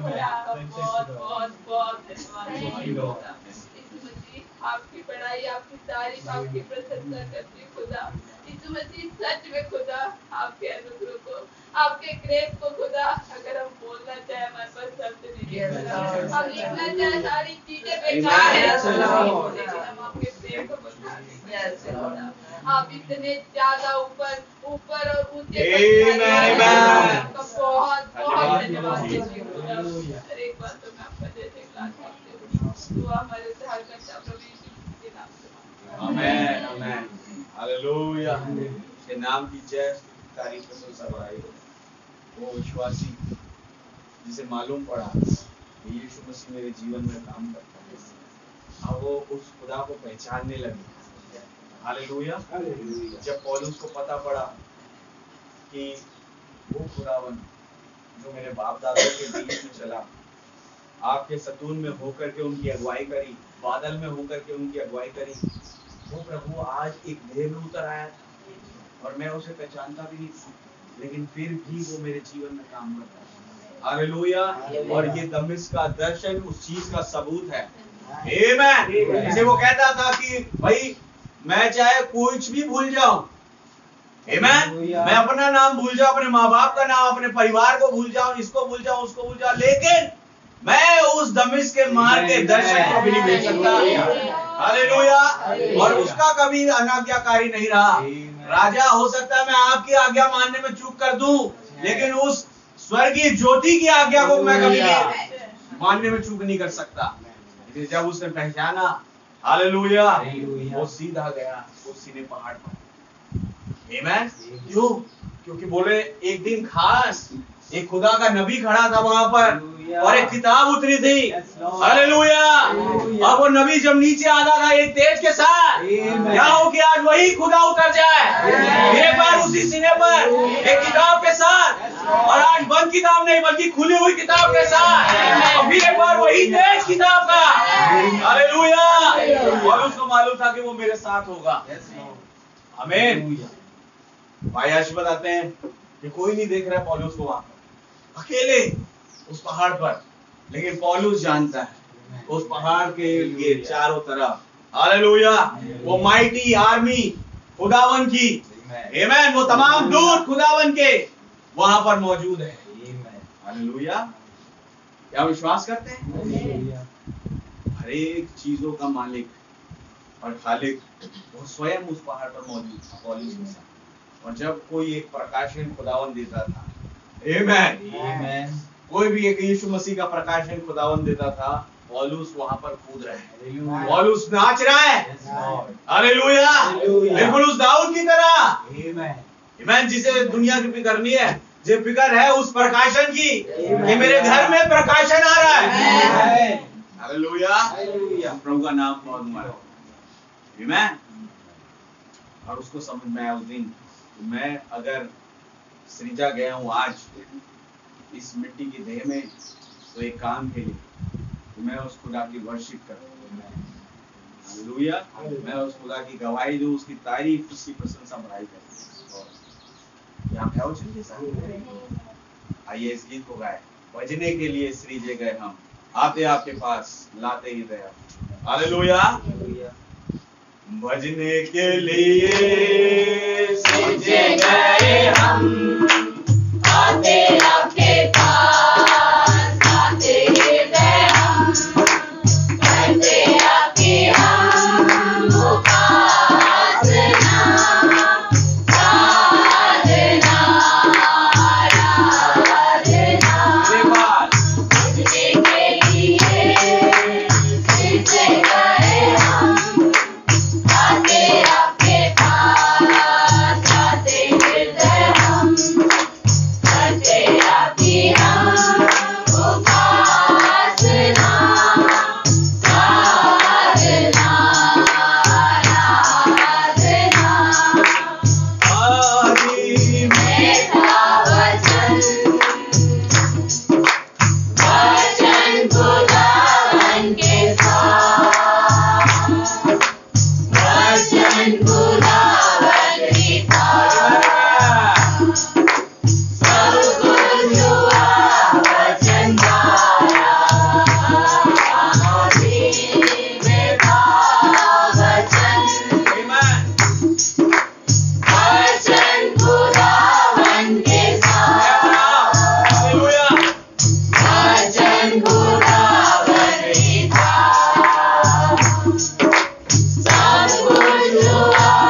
खुदा। आपका बहुत बहुत बहुत धन्यवाद। यीशु मसीह आपकी बड़ाई, आपकी तारीफ, आपकी प्रशंसा करती खुदा। यीशु मसीह सच में खुदा आपके अनुग्रह को, आपके ग्रेस को खुदा अगर हम बोलना चाहे हमारे पास शब्द नहीं है, हम लिखना चाहे सारी चीजें बेकार है, लेकिन हम आपके प्रेम को बता देंगे। आप इतने ज्यादा ऊपर ऊपर और ऊंचे आपका बहुत बहुत धन्यवाद देती हूँ। हर एक बात तो मैं आपका जैसे दुआ हमारे से हर घंटा प्रभु यीशु के नाम से आमेन आमेन हालेलुया। उसके नाम की जय, तारीफ, प्रशंसा बढ़ाई। वो विश्वासी जिसे मालूम पड़ा कि यीशु मसीह मेरे जीवन में काम करता है, अब वो उस खुदा को पहचानने लगे। हालेलुया। जब पौलुस को पता पड़ा कि वो खुदावन जो मेरे बाप दादा के बीच में चला, आपके सतून में होकर के उनकी अगुवाई करी, बादल में होकर के उनकी अगुवाई करी, वो प्रभु आज एक देह में उतर आया और मैं उसे पहचानता भी नहीं था, लेकिन फिर भी वो मेरे जीवन में काम करता है। हालेलुया। और ये दमिश्क का दर्शन उस चीज का सबूत है। आमीन। इसे वो कहता था कि भाई मैं चाहे कुछ भी भूल जाऊं, आमीन, मैं अपना नाम भूल जाऊं, अपने माँ बाप का नाम, अपने परिवार को भूल जाऊं, इसको भूल जाऊं, उसको भूल जाऊं, लेकिन मैं उस दमिश्क के मार्ग के दर्शक को भी नहीं भेज सकता। हालेलुया। और उसका कभी अनाज्ञाकारी नहीं रहा। राजा हो सकता है मैं आपकी आज्ञा मानने में चूक कर दूं, लेकिन उस स्वर्गीय ज्योति की आज्ञा को मैं कभी नहीं मानने में चूक नहीं कर सकता। इसलिए जब उसने पहचाना, हालेलुया, वो सीधा गया उस सीने पहाड़ पर। आमीन। क्यों? क्योंकि बोले एक दिन खास एक खुदा का नबी खड़ा था वहां पर और एक किताब उतरी थी। हालेलुया। अब वो नबी जब नीचे आता था एक तेज के साथ, क्या हो कि आज वही खुदा उतर जाए एक बार उसी सीने पर एक किताब के साथ, और आज बंद किताब नहीं बल्कि खुली हुई किताब के साथ, और फिर एक बार वही तेज किताब का। हालेलुया। और उसको मालूम था कि वो मेरे साथ होगा। आमीन। भाई आशीष बताते हैं कि कोई नहीं देख रहा है पौलुस को वहां पर, अकेले उस पहाड़ पर, लेकिन पौलुस जानता है उस पहाड़ के लिए चारों तरफ, हालेलुया, वो माइटी आर्मी खुदावन की, आमीन, वो तमाम दूत खुदावन के वहां पर मौजूद है। हालेलुया। क्या विश्वास करते हैं? हर एक चीजों का मालिक और खालिक वो स्वयं उस पहाड़ पर मौजूद था पौलुस के साथ। और जब कोई एक प्रकाशन खुदावन देता था, आमीन, कोई भी एक यीशु मसीह का प्रकाशन खुदावन देता था, पौलुस वहां पर कूद रहा है, पौलुस नाच रहा है। हालेलुया। बिल्कुल उस दाऊद की तरह, आमीन, जिसे दुनिया की फिक्र नहीं है, जो फिक्र है उस प्रकाशन की कि मेरे घर में प्रकाशन आ रहा है। हालेलुया। प्रभु का नाम बहुत मुबारक। आमीन। और उसको समझ में आया उस दिन, मैं अगर सृजा गया हूं आज इस मिट्टी की देह में, तो एक काम के लिए तो मैं उस खुदा की वर्शिप करूं। हालेलुया। मैं उस खुदा की गवाही दूं, उसकी तारीफ, उसकी प्रशंसा बढ़ाई करूं। यहाँ क्या हो चलिए साहब, आइए इस गीत को गाए। बजने के लिए सृजे गए हम, आते आपके पास लाते ही दया। हालेलुया। भजने के लिए सृजे गए हम, आते आपके पास, आते हृदय हम, करते आपकी हम उपासना, साधना, आराधना। भजने के लिए सृजे गए हम, आते आपके पास, आते हृदय हम, करते आपकी हम उपासना, साधना, आराधना। आदि में था वचन, वचन खुदावन के साथ, वचन खुदावन ही था, सब कुछ हुआ वचन द्वारा, आदि में था वचन, वचन खुदावन के साथ, वचन खुदावन ही था, सब कुछ हुआ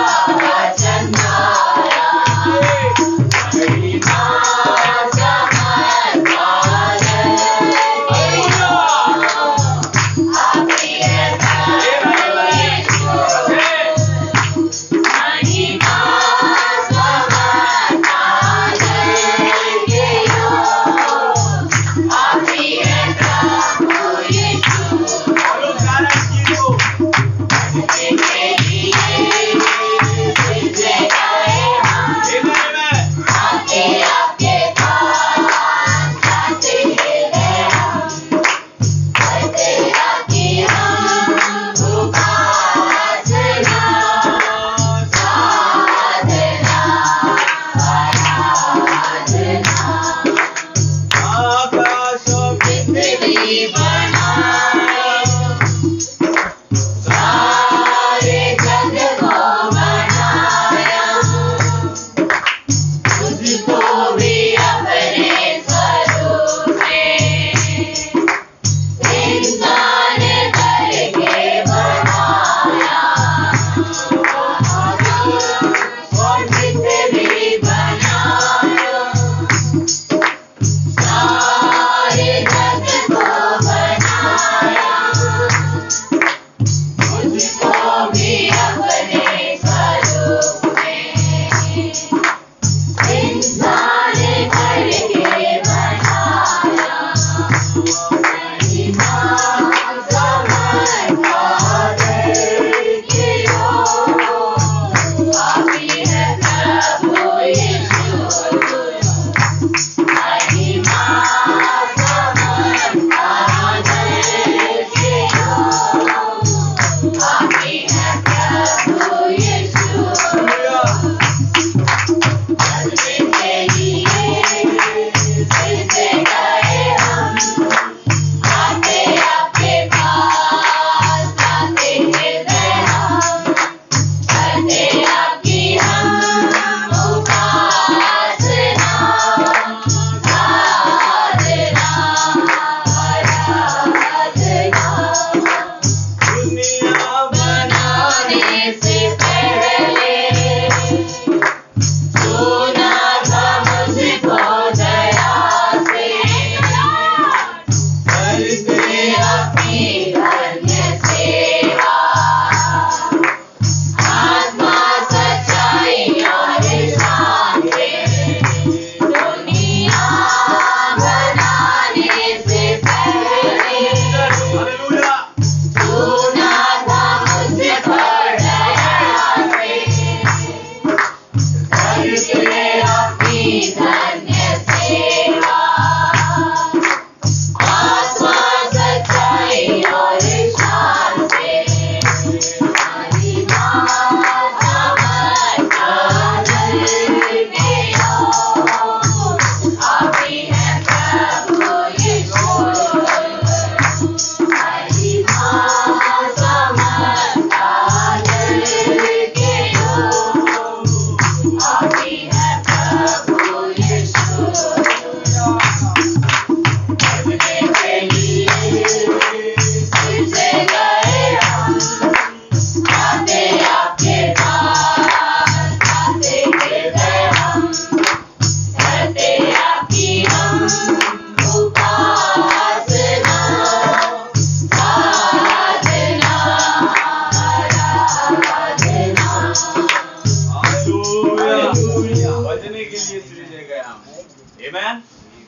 आमेन।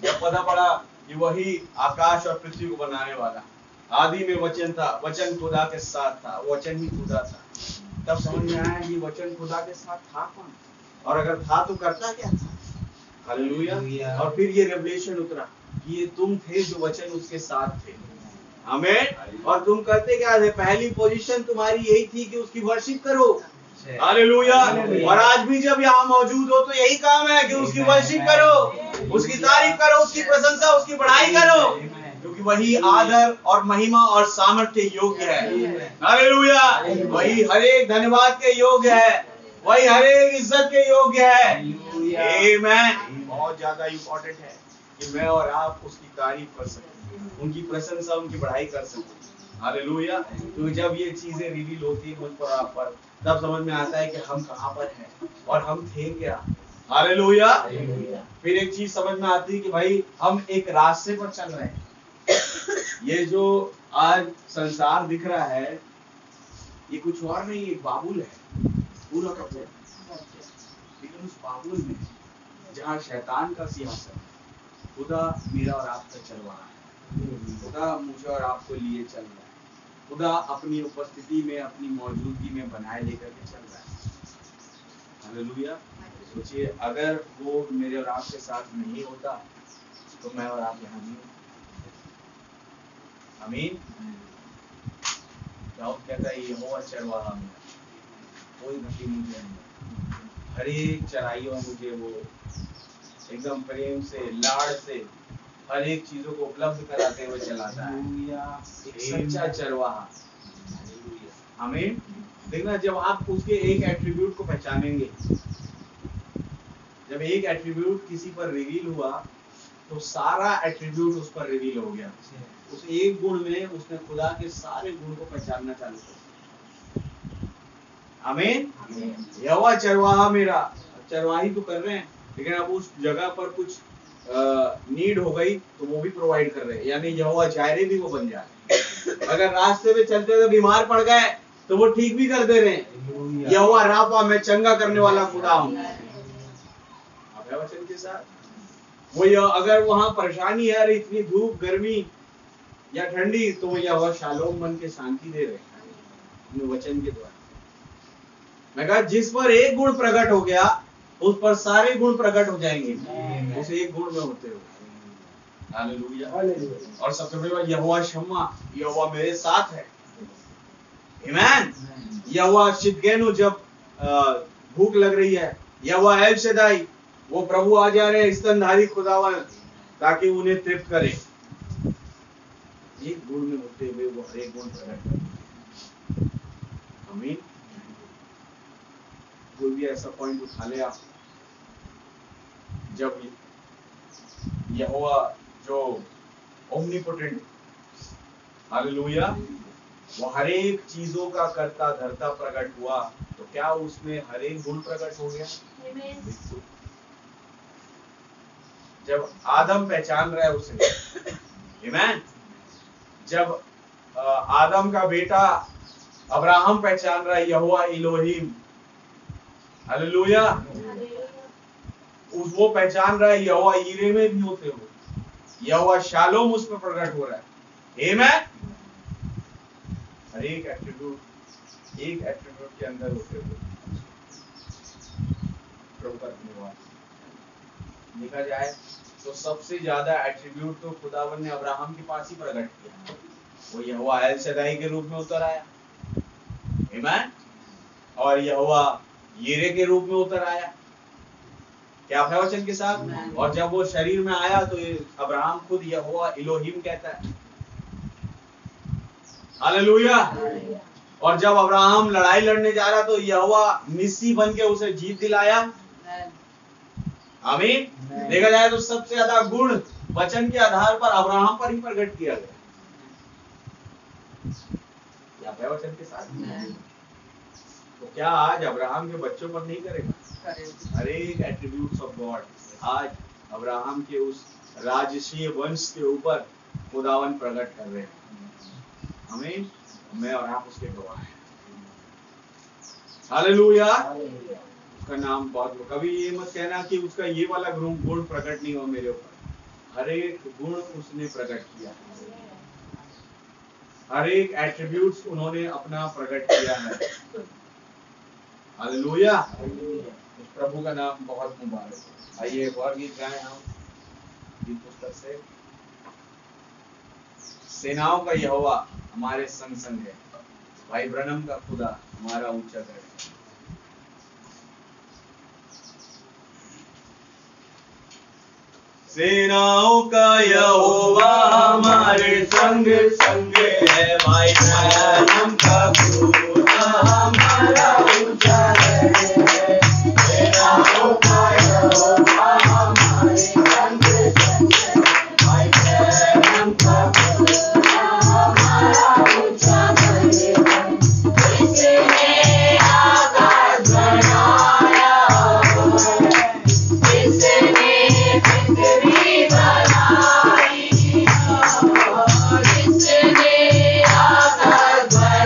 जब पता पड़ा कि वही आकाश और पृथ्वी को बनाने वाला, आदि में वचन था, वचन खुदा के साथ था, वचन ही खुदा था, तब समझ में आया कि वचन खुदा के साथ था कौन, और अगर था तो करता क्या था। हालेलुया। और फिर ये रेवलेशन उतरा कि ये तुम थे जो वचन उसके साथ थे। आमेन। और तुम करते क्या थे? पहली पोजीशन तुम्हारी यही थी कि उसकी वर्शिप करो। हालेलुया। और आज भी जब यहाँ मौजूद हो तो यही काम है कि उसकी वर्शिप करो, उसकी तारीफ करो, उसकी प्रशंसा, उसकी बढ़ाई करो, क्योंकि वही आदर और महिमा और सामर्थ्य योग्य है। हालेलुया। वही हर एक धन्यवाद के योग्य है, वही हर एक इज्जत के योग्य है। आमीन। बहुत ज्यादा इम्पोर्टेंट है कि मैं और आप उसकी तारीफ कर सकें, उनकी प्रशंसा, उनकी बढ़ाई कर सकें। हालेलुया। तो जब ये चीजें रिवील होती है मुझ पर, आप पर, तब समझ में आता है कि हम कहाँ पर हैं और हम थे क्या। हालेलुया। फिर एक चीज समझ में आती है कि भाई हम एक रास्ते पर चल रहे हैं। ये जो आज संसार दिख रहा है ये कुछ और नहीं, एक बाबुल है पूरा का पूरा। लेकिन उस बाबुल में जहाँ शैतान का सिंहासन, खुदा मेरा और आपका चल रहा है, खुदा मुझे और आपको लिए चल रहा है, खुदा अपनी उपस्थिति में, अपनी मौजूदगी में बनाए लेकर के चल रहा है। हालेलुया। सोचिए अगर वो मेरे और आपके साथ नहीं होता तो मैं और आप यहाँ नहीं होते। आमीन। दाऊद कहता है यहोवा चरवाहा मेरा, कोई घटी मुझे नहीं, हर एक चराइयों मुझे वो एकदम प्रेम से, लाड़ से हर एक चीजों को उपलब्ध कराते हुए चलाता है। एक सच्चा चरवाहा। आमीन। देखना, जब आप उसके एक एट्रीब्यूट को पहचानेंगे, जब एक एट्रीब्यूट किसी पर रिवील हुआ तो सारा एट्रीब्यूट उस पर रिवील हो गया। उस एक गुण में उसने खुदा के सारे गुण को पहचानना चालू कर दिया। आमीन। यहोवा चरवाहा मेरा, चरवाही तो कर रहे हैं, लेकिन अब उस जगह पर कुछ नीड हो गई तो वो भी प्रोवाइड कर रहे हैं, यानी यहोवा जायरे भी वो बन जाए। अगर रास्ते में चलते हुए बीमार पड़ गए तो वो ठीक भी कर दे रहे हैं। यहोवा राफा, मैं चंगा करने वाला खुदा हूँ। आप है वचन के साथ। वो अगर वहां परेशानी है, अरे इतनी धूप, गर्मी या ठंडी, तो वो यहोवा शालोम बन के शांति दे रहे हैं वचन के द्वारा। मैं कहा जिस पर एक गुण प्रकट हो गया उस पर सारे गुण प्रकट हो जाएंगे, उस एक गुण में होते हुए। हालेलुया। और सबसे बड़ी बात, यहोवा शम्मा, यहोवा मेरे साथ है। आमीन। यहोवा शिदगेनु, जब भूख लग रही है, यहोवा एल शदाई, वो प्रभु आ जा रहे हैं स्तनधारी खुदावन, ताकि उन्हें तृप्त करे। एक गुण में होते हुए वो हर एक गुण प्रकट करे। आमीन। कोई भी ऐसा पॉइंट उठा ले आप, जब यहोवा जो ओमनीपोटेंट, हालेलुया, वो हर एक चीजों का कर्ता धर्ता प्रकट हुआ, तो क्या उसमें हर एक गुण प्रकट हो गया? जब आदम पहचान रहा है उसे, आमीन, जब आदम का बेटा अब्राहम पहचान रहा है यहोवा इलोहिम, हालेलुया, वो पहचान रहा है यहोवा ईरे में भी होते हुए, यहोवा शालोम उस पर प्रकट हो रहा है। आमीन। हर एक एट्रीब्यूट के अंदर होते हुए प्रभु का धन्यवाद। देखा जाए तो सबसे ज्यादा एट्रीब्यूट तो खुदावन ने अब्राहम के पास ही प्रकट किया, वो यहोवा एल शदाई के रूप में उतर आया। आमीन। और यहोवा यीरे के रूप में उतर आया। क्या है वचन के साथ? और जब वो शरीर में आया तो अब्राहम खुद यहोवा इलोहिम कहता है। हालेलुया। और जब अब्राहम लड़ाई लड़ने जा रहा तो यहोवा निस्सी बन के उसे जीत दिलाया। आमीन। देखा जाए तो सबसे ज्यादा गुण वचन के आधार पर अब्राहम पर ही प्रकट किया गया। क्या है वचन के साथ? तो क्या आज अब्राहम के बच्चों पर नहीं करेगा? हर एक एट्रीब्यूट्स ऑफ गॉड आज अब्राहम के उस राजसीय वंश के ऊपर खुदावन प्रकट कर रहे हैं। आमीन। मैं और आप उसके गवाह हैं। हालेलुया। उसका नाम बहुत, कभी ये मत कहना कि उसका ये वाला गुण प्रकट नहीं हुआ मेरे ऊपर। हर एक गुण उसने प्रकट किया, हर एक एट्रीब्यूट्स उन्होंने अपना प्रकट किया है। हालेलुया, उस प्रभु का नाम बहुत मुबारक। आइए एक और गीत गाएं हम गीत पुस्तक से। सेनाओं का यहोवा हमारे संग संग है, भाई ब्रनम का खुदा हमारा ऊंचा है। सेनाओं का यहोवा हमारे संग संग है, भाई ब्रनम का खुदा हमारा ऊंचा है। सेनाओं का यहोवा हमारे संग संग है, भाई ब्रनम का खुदा हमारा ऊंचा है। इसने आकाश बनाया है, इसने पृथ्वी बनाई, इसने आकाश बनाया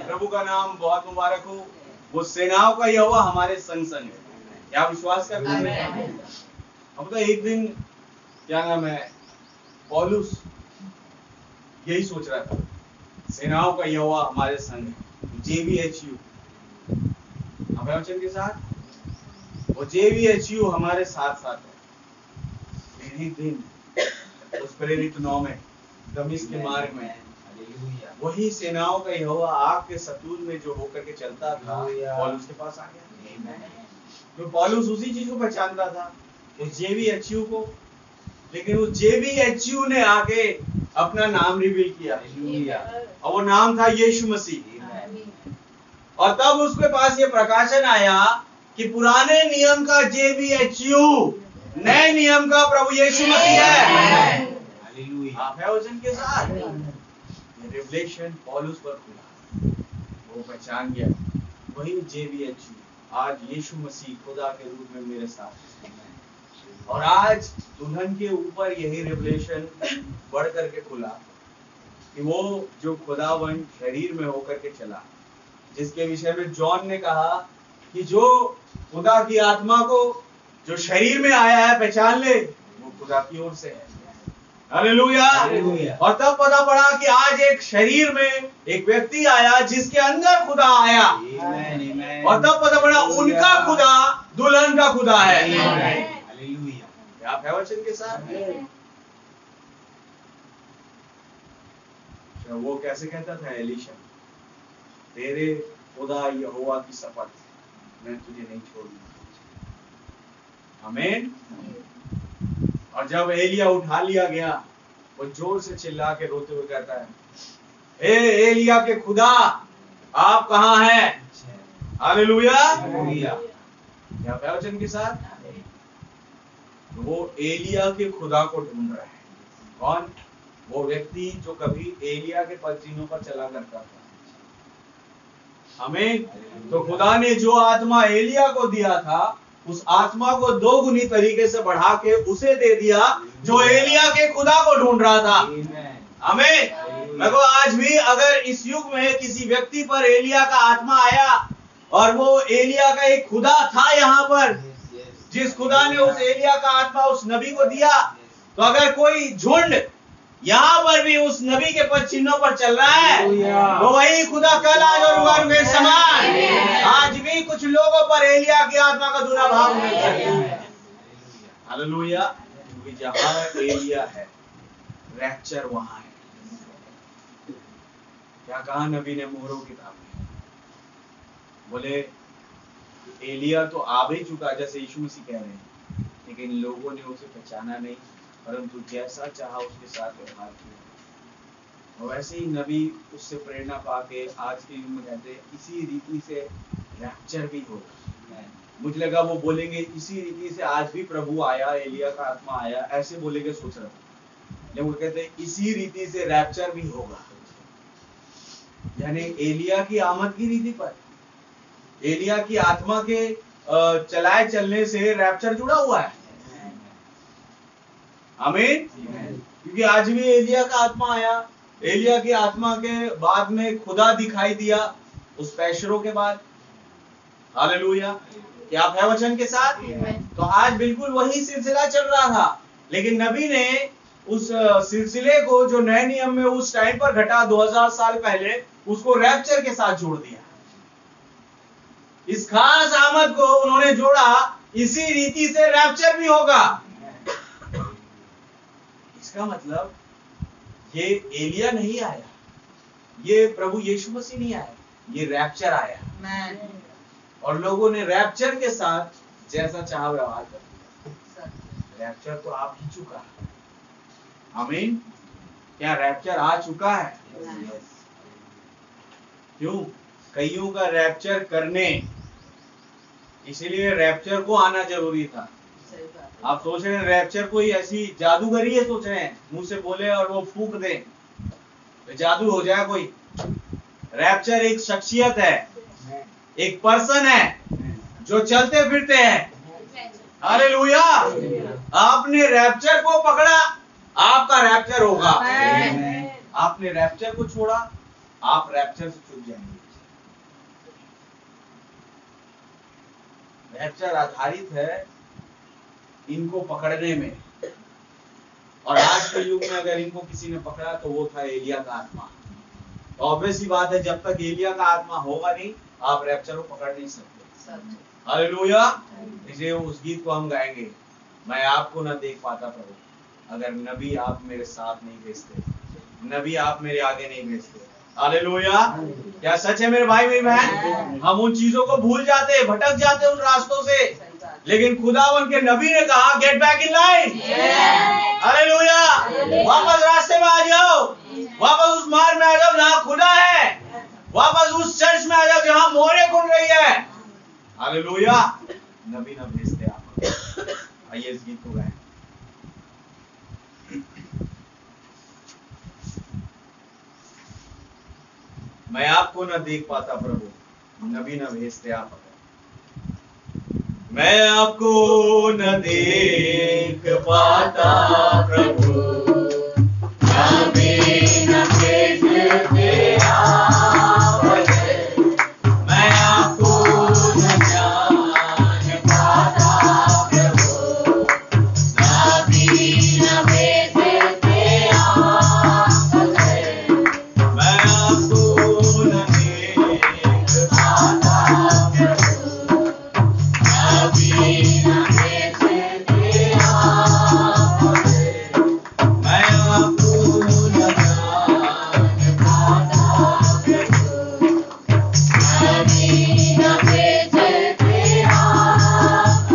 प्रभु का नाम बहुत मुबारक हो। वो सेनाओं का यहोवा हमारे संग संग है। क्या आप विश्वास करते हैं? अब तो एक दिन क्या नाम है, पौलुस यही सोच रहा था, सेनाओं का यहोवा हमारे संग है, JVHU हमारे वचन के साथ, वो JVHU हमारे साथ साथ है। एक दिन उस प्रेरित 9 में दमिश्क के मार्ग में वही सेनाओं का यहोवा आग के सतूल में जो होकर के चलता था, पौलुस के पास आ गया। तो पौलुस उसी चीज को पहचानता था, उस JVHU को, लेकिन उस JVHU ने आके अपना नाम रिवील किया, और वो नाम था यीशु मसीह। और तब उसके पास ये प्रकाशन आया कि पुराने नियम का JVHU नए नियम का प्रभु यीशु मसीह है। आप है वचन के साथ। रिवलेशन पौलुस पर खुला, वो पहचान गया वही JVHU आज यीशु मसीह खुदा के रूप में मेरे साथ है। और आज दुल्हन के ऊपर यही रिवलेशन बढ़ करके खुला कि वो जो खुदावन शरीर में होकर के चला, जिसके विषय में जॉन ने कहा कि जो खुदा की आत्मा को जो शरीर में आया है पहचान ले, वो खुदा की ओर से है। हालेलुया। और तब पता पड़ा कि आज एक शरीर में एक व्यक्ति आया जिसके अंदर खुदा आया, और तब पता पड़ा उनका खुदा दुल्हन का खुदा है। आप है वचन के साथ। वो कैसे कहता था एलीशा, तेरे खुदा यहोवा की शपथ मैं तुझे नहीं छोड़ूंगा। आमीन। और जब एलिया उठा लिया गया, वो जोर से चिल्ला के रोते हुए कहता है, ए एलिया के खुदा आप कहाँ हैं? हालेलुया। क्या वचन के साथ। वो एलिया के खुदा को ढूंढ रहा है। कौन? वो व्यक्ति जो कभी एलिया के पदचिन्हों पर चला करता था। हमें तो खुदा ने जो आत्मा एलिया को दिया था, उस आत्मा को 2 गुनी तरीके से बढ़ा के उसे दे दिया जो एलिया के खुदा को ढूंढ रहा था। हमें देखो, आज भी अगर इस युग में किसी व्यक्ति पर एलिया का आत्मा आया और वो एलिया का एक खुदा था यहाँ पर, जिस खुदा ने उस एलिया का आत्मा उस नबी को दिया, तो अगर कोई झुंड यहाँ पर भी उस नबी के पद चिन्हों पर चल रहा है, तो वही खुदा कल आज और युगानुग के समान आज भी कुछ लोगों पर एलिया की आत्मा का दूना भाव मिल सकता है। हालेलुया। क्योंकि जहां एलिया है, रैप्चर वहां है। क्या कहा नबी ने मोहरों की किताब में? बोले एलिया तो आ भी चुका, जैसे यीशु मसीह कह रहे हैं, लेकिन लोगों ने उसे पहचाना नहीं, परंतु जैसा चाहा उसके साथ व्यवहार किया। और वैसे ही नबी उससे प्रेरणा पाके आज के युग में कहते हैं इसी रीति से रैप्चर भी होगा। मुझे लगा वो बोलेंगे इसी रीति से आज भी प्रभु आया, एलिया का आत्मा आया, ऐसे बोलेंगे सोच रहा था, लेकिन वो कहते हैं इसी रीति से रैप्चर भी होगा। यानी एलिया की आमद की रीति पर, एलिया की आत्मा के चलाए चलने से रैप्चर जुड़ा हुआ है। आमीन। क्योंकि आज भी एलिया का आत्मा आया, एलिया की आत्मा के बाद में खुदा दिखाई दिया उस पैशरों के बाद। हालेलुया। क्या आप है वचन के साथ? तो आज बिल्कुल वही सिलसिला चल रहा था, लेकिन नबी ने उस सिलसिले को जो नए नियम में उस टाइम पर घटा 2000 साल पहले, उसको रैप्चर के साथ जोड़ दिया। इस खास आमद को उन्होंने जोड़ा, इसी रीति से रैप्चर भी होगा। इसका मतलब ये एलिया नहीं आया, ये प्रभु यीशु मसीह नहीं आया, ये रैप्चर आया। और लोगों ने रैप्चर के साथ जैसा चाहा व्यवहार कर दिया। रैप्चर तो आ भी चुका है। आमीन। क्या रैप्चर आ चुका है? क्यों? कईयों का रैप्चर करने, इसीलिए रैप्चर को आना जरूरी था। आप सोच रहे हैं रैप्चर कोई ऐसी जादूगरी है, सोच रहे हैं मुंह से बोले और वो फूक दे तो जादू हो जाए कोई। रैप्चर एक शख्सियत है, एक पर्सन है जो चलते फिरते हैं। हालेलुया। आपने रैप्चर को पकड़ा, आपका रैप्चर होगा। आपने रैप्चर को छोड़ा, आप रैप्चर से चूक जाएंगे। रैप्चर आधारित है इनको पकड़ने में, और आज के युग में अगर इनको किसी ने पकड़ा तो वो था एलिया का आत्मा। तो ऑब्वियस ही बात है, जब तक एलिया का आत्मा होगा नहीं, आप रैप्चर को पकड़ नहीं सकते। हालेलुया। इसलिए उस गीत को हम गाएंगे, मैं आपको ना देख पाता प्रभु अगर नबी आप मेरे साथ नहीं भेजते, नबी आप मेरे आगे नहीं भेजते। हालेलुया। क्या सच है मेरे भाई मेरी बहन? हम उन चीजों को भूल जाते, भटक जाते उन रास्तों से, लेकिन खुदावन के नबी ने कहा get back in line. Hallelujah. वापस रास्ते में आ जाओ, वापस उस मार्ग में आ जाओ जहां खुदा है, वापस उस चर्च में आ जाओ जहां मोहरें खुल रही है। हालेलुया। नबी न भेजते आप। आइए इस गीत को गाएं। मैं आपको न देख पाता प्रभु, नबी न भेजते आप। मैं आपको न देख पाता प्रभु, नबी न भेजते आप। मैं आपको न जान पाता प्रभु, नबी न भेजते आप। मैं आपको न देख पाता प्रभु, नबी न भेजते आप। मैं आपको न जान पाता प्रभु, नबी न भेजते आप।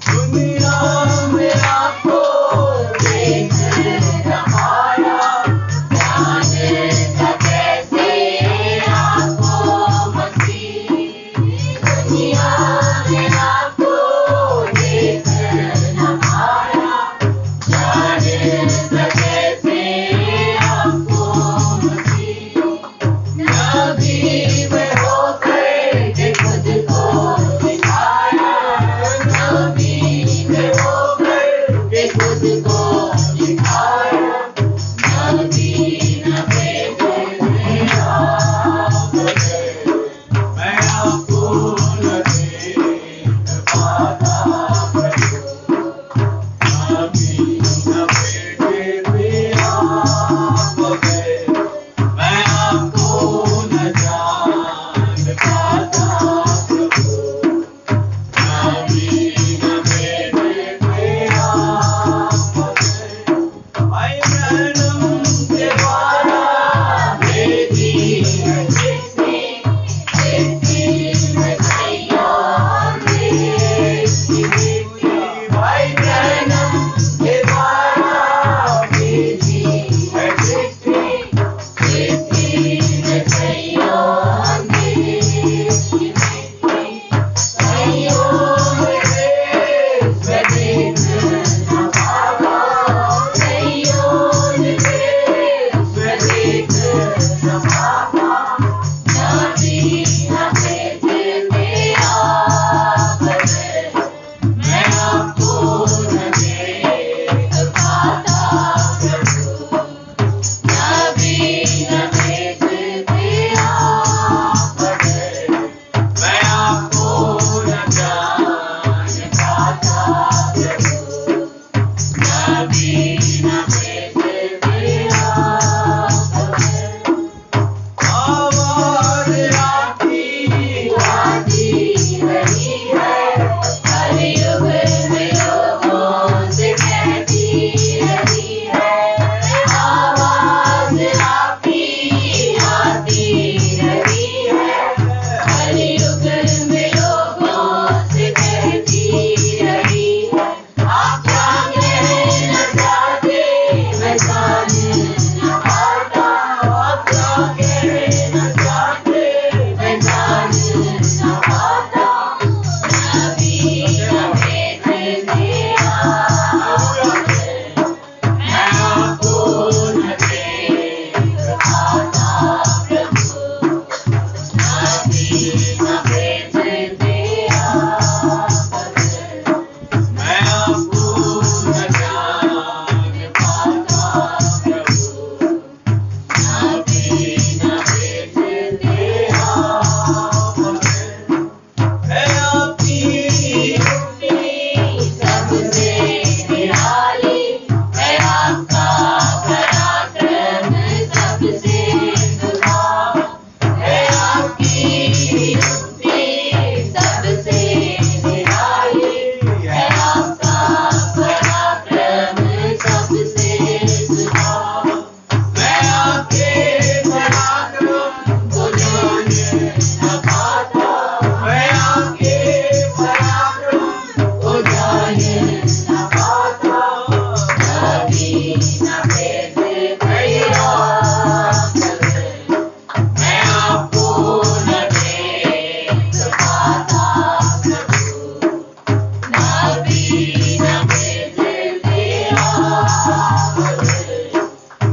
दुनिया में आपको देख न पाया, जाने का कैसे आपको मसीह। दुनिया में आपको देख न पाया, जाने का कैसे आपको मसीह। नबी में होकर के खुद को दिखाया, नबी में होकर के खुद को दिखाया। नबी न भेजते आप। मैं आपको न देख पाता प्रभु, नबी न भेजते आप। मैं आपको न जान पाता प्रभु, नबी न भेजते आप।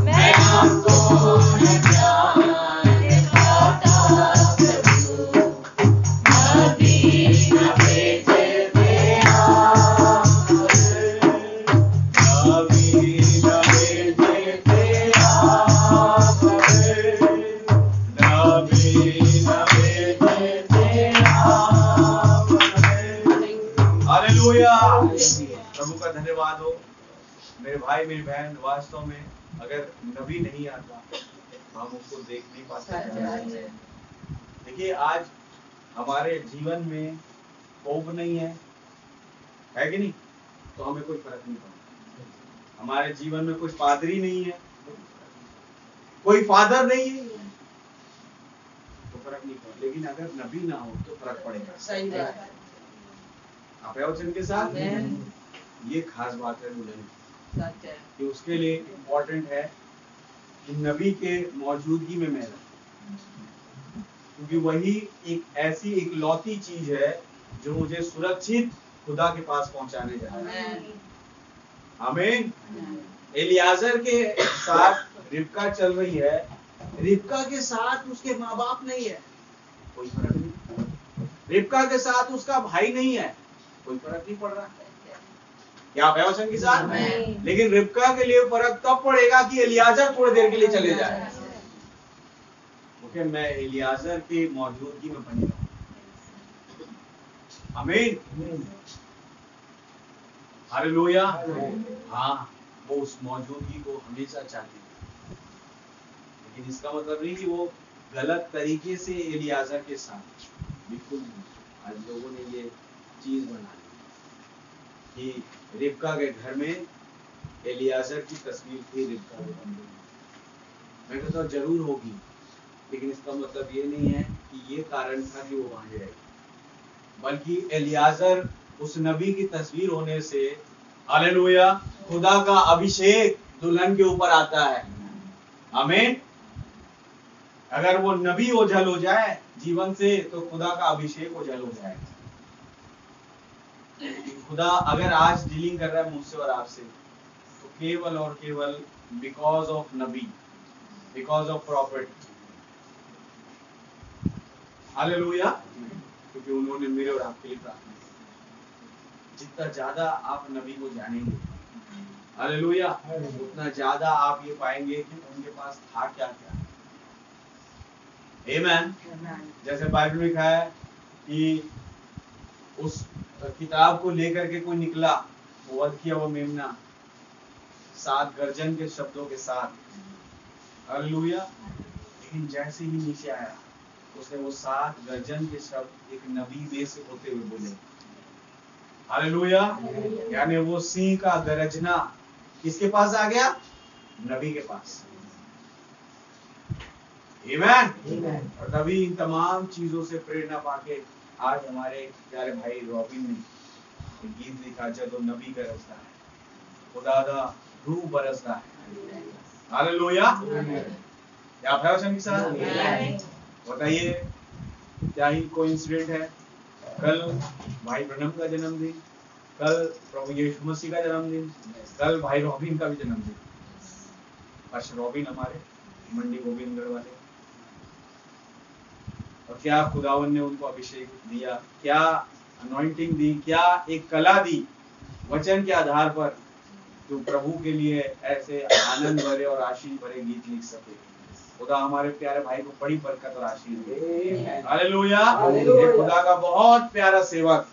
मैं आपको न जाने पाता प्रभु, नबी न भेजते आप, नबी न भेजते आप, नबी न भेजते आप। हालेलुया। प्रभु का धन्यवाद हो। मेरे भाई मेरी बहन, वास्तव में अगर नबी नहीं आता तो हम उसको देख नहीं पाते। देखिए आज हमारे जीवन में कोप नहीं है कि नहीं, तो हमें कोई फर्क नहीं पड़ता। हमारे जीवन में कोई पादरी नहीं है, कोई फादर नहीं है, तो फर्क नहीं पड़ता। लेकिन अगर नबी ना हो तो फर्क पड़ेगा। सही बात। आप है वचन के साथ, ये खास बात है दुल्हन की, सच है। कि उसके लिए इम्पोर्टेंट है कि नबी के मौजूदगी में मैं रहूं, क्योंकि वही एक ऐसी एक लौती चीज है जो मुझे सुरक्षित खुदा के पास पहुंचाने जा रहा है। आमीन। एलियाजर के साथ रिबका चल रही है, रिबका के साथ उसके माँ बाप नहीं है, कोई फर्क नहीं। रिबका के साथ उसका भाई नहीं है, कोई फर्क नहीं पड़ रहा। क्या आप वचन के साथ? लेकिन रिबका के लिए फर्क तब पड़ेगा कि एलियाजर थोड़ी देर के लिए चले जाए। ओके, मैं एलियाजर की मौजूदगी में बनी रहूं। आमीन। हालेलुया। हाँ, वो उस मौजूदगी को हमेशा चाहती है, लेकिन इसका मतलब नहीं कि वो गलत तरीके से एलियाजर के साथ, बिल्कुल नहीं। आज लोगों ने ये चीज बना ली कि रिबका के घर में एलियाजर की तस्वीर थी, रिबका के कमरे में। मैं कहता हूँ जरूर होगी, लेकिन इसका मतलब ये नहीं है कि ये कारण था कि वो वहां रही, बल्कि एलियाजर उस नबी की तस्वीर होने से, हालेलुया, खुदा का अभिषेक दुल्हन के ऊपर आता है। आमीन। अगर वो नबी ओझल हो जाए जीवन से, तो खुदा का अभिषेक ओझल हो जाए। खुदा अगर आज डीलिंग कर रहा है मुझसे और आपसे, तो केवल और केवल because of Nabi, because of profit. Hallelujah. क्योंकि उन्होंने मेरे और आपके लिए प्रार्थना की। जितना ज्यादा आप नबी को जानेंगे, हालेलुया, उतना ज्यादा आप ये पाएंगे कि उनके पास था क्या क्या। आमीन। जैसे बाइबल में लिखा है कि उस किताब को लेकर के कोई निकला, वो वध किया वो मेमना 7 गर्जन के शब्दों के साथ, हालेलुया। लेकिन जैसे ही नीचे आया, उसने वो 7 गर्जन के शब्द एक नबी में से होते हुए बोले, हालेलुया। यानी वो सिंह का गरजना किसके पास आ गया? नबी के पास। आमीन। और तभी इन तमाम चीजों से प्रेरणा पाके आज हमारे प्यारे भाई रॉबिन ने एक गीत लिखा, जब नबी गरजता है, खुदा दा रूह बरसता है। हालेलुया। क्या आप है वचन के साथ? बताइए, क्या ही कोइंसिडेंट है। कल भाई ब्रनम का जन्मदिन, कल प्रभु यीशु मसीह का जन्मदिन, कल भाई रॉबिन का भी जन्मदिन। पास्टर रॉबिन हमारे मंडी गोविंदगढ़ वाले, और क्या खुदावन ने उनको अभिषेक दिया, क्या अनॉइंटिंग दी, क्या एक कला दी वचन के आधार पर, जो प्रभु के लिए ऐसे आनंद भरे और आशीष भरे गीत लिख सके। खुदा हमारे प्यारे भाई को बड़ी बरकत और आशीष दे। हालेलुया। ये खुदा का बहुत प्यारा सेवक,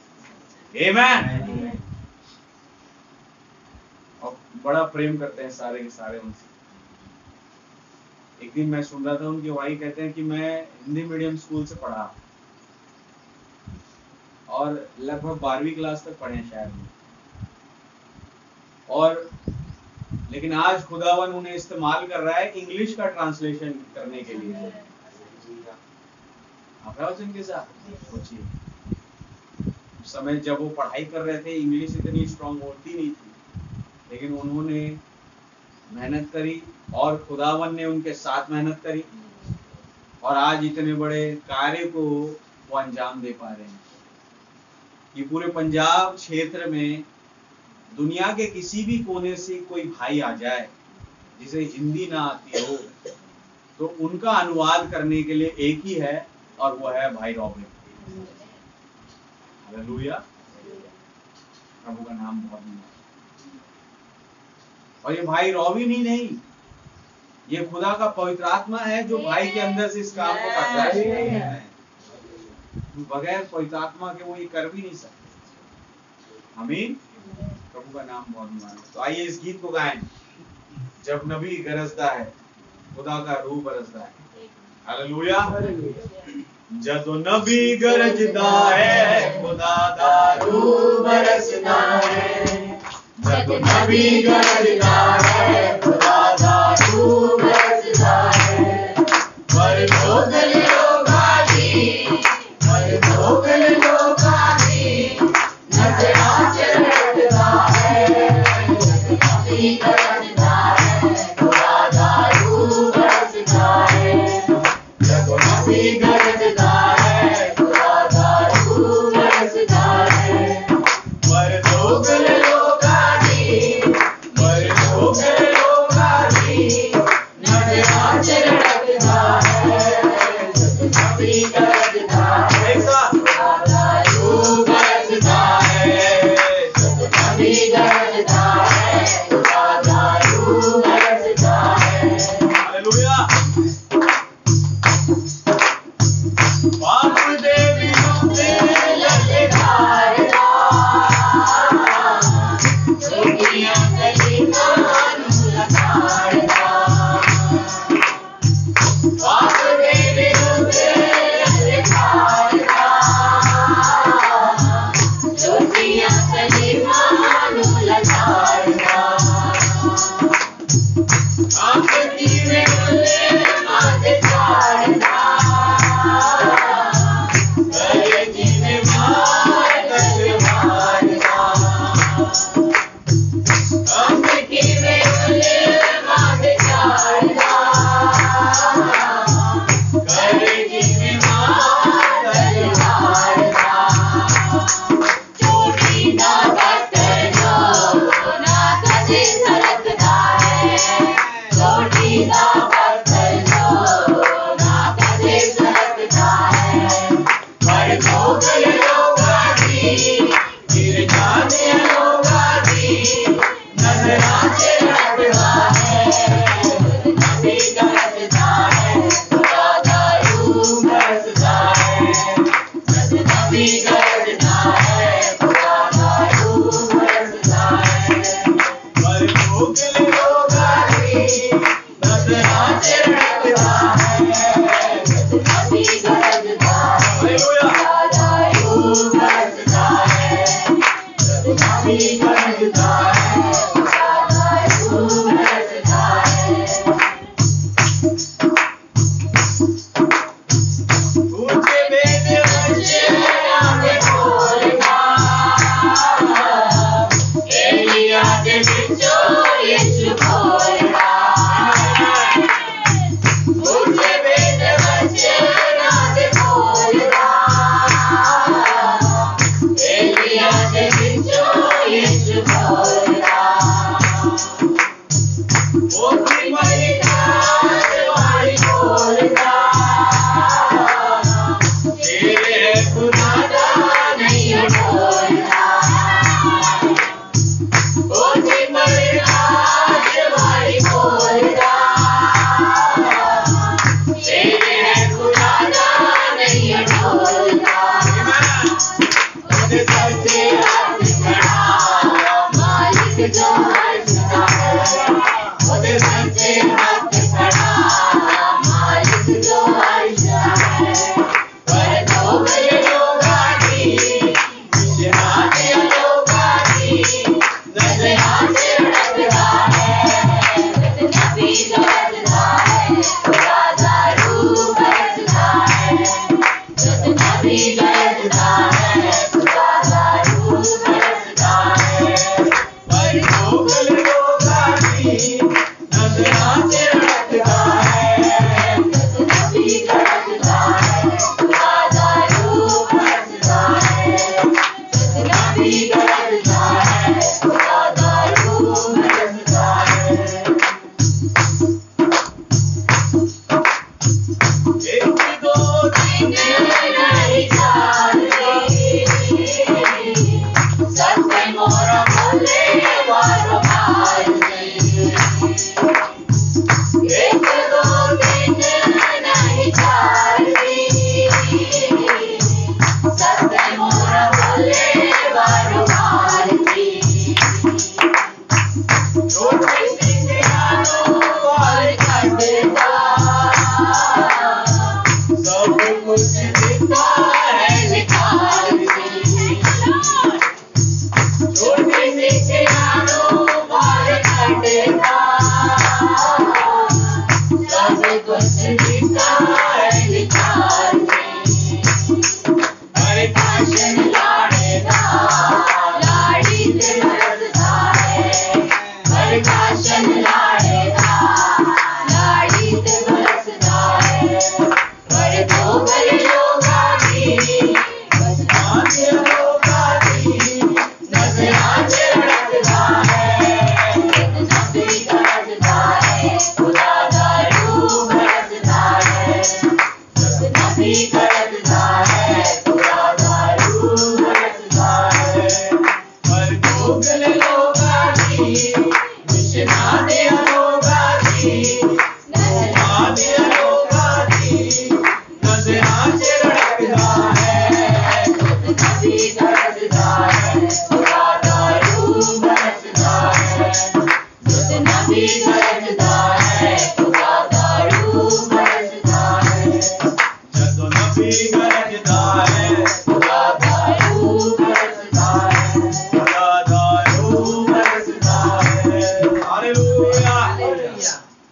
आमीन, और बड़ा प्रेम करते हैं सारे के सारे उनसे। एक दिन मैं सुन रहा था, उनके भाई कहते हैं कि मैं हिंदी मीडियम स्कूल से पढ़ा और लगभग 12वीं क्लास तक पढ़े शायद, और लेकिन आज खुदावन उन्हें इस्तेमाल कर रहा है इंग्लिश का ट्रांसलेशन करने के लिए। आप वचन के साथ सोचिए, उस समय जब वो पढ़ाई कर रहे थे, इंग्लिश इतनी स्ट्रांग होती नहीं थी, लेकिन उन्होंने मेहनत करी और खुदावन ने उनके साथ मेहनत करी, और आज इतने बड़े कार्य को वो अंजाम दे पा रहे हैं। ये पूरे पंजाब क्षेत्र में दुनिया के किसी भी कोने से कोई भाई आ जाए जिसे हिंदी ना आती हो, तो उनका अनुवाद करने के लिए एक ही है, और वो है भाई रॉबिन। हालेलुया, प्रभु का नाम बहुत धन्यवाद। और ये भाई रॉबिन ही नहीं, ये खुदा का पवित्र आत्मा है जो भाई के अंदर से इस काम को कर रहा है। बगैर पवित्र आत्मा के वो ये कर भी नहीं सकते। आमीन, प्रभु का नाम बहुत धन्यवाद। तो आइए इस गीत को गाएं। जब नबी गरजता है, खुदा का रूह बरसता है। हालेलुया। जब नबी गरजता है, खुदा का रूह बरसता है। जब नबी गरजता है, खुदा का रूह बरसता है। पर लोगन लोगानी, पर लोगन लोगानी, नजरा चढ़ता है। जब नबी गरजता है, खुदा का रूह बरसता है। जब नबी गरजता है, खुदा का रूह बरसता है। पर लोगन लोगानी, पर लोगन लोगानी, नजरा चढ़ता है। जब नबी गरजता है, खुदा का रूह बरसता है। जब नबी गरजता है, खुदा का रूह बरसता है। हालेलुया। पाप देवियों पे ललकारता, जोगियां कलीमान ललकारता। पाप देवियों पे ललकारता, जोगियां कलीमान ललकारता। आंखी में खुले माथ चाड़ता, गले जी में मार तलवारता। आंखी में खुले माथ चाड़ता, गले जी में मार तलवारता। चोटी ना बतर जो ना कदे सरकता है। चोटी ना बतर जो ना कदे सरकता है। पर लोगन लोगानी, गिर जाने लोगानी, नजरा चढ़ता है। नबी गरजता है, खुदा का रूह बरसता है। नबी गरजता है, खुदा का रूह बरसता है। पर लोगन लोगानी, नजरा चढ़ता है। नबी गरजता है, खुदा का रूह बरसता है। नबी गरजता है, खुदा का रूह बरसता है। ऊंचे बेद ऊंचे आगे खोलना, एलिया के बिचो यीशु बोलना।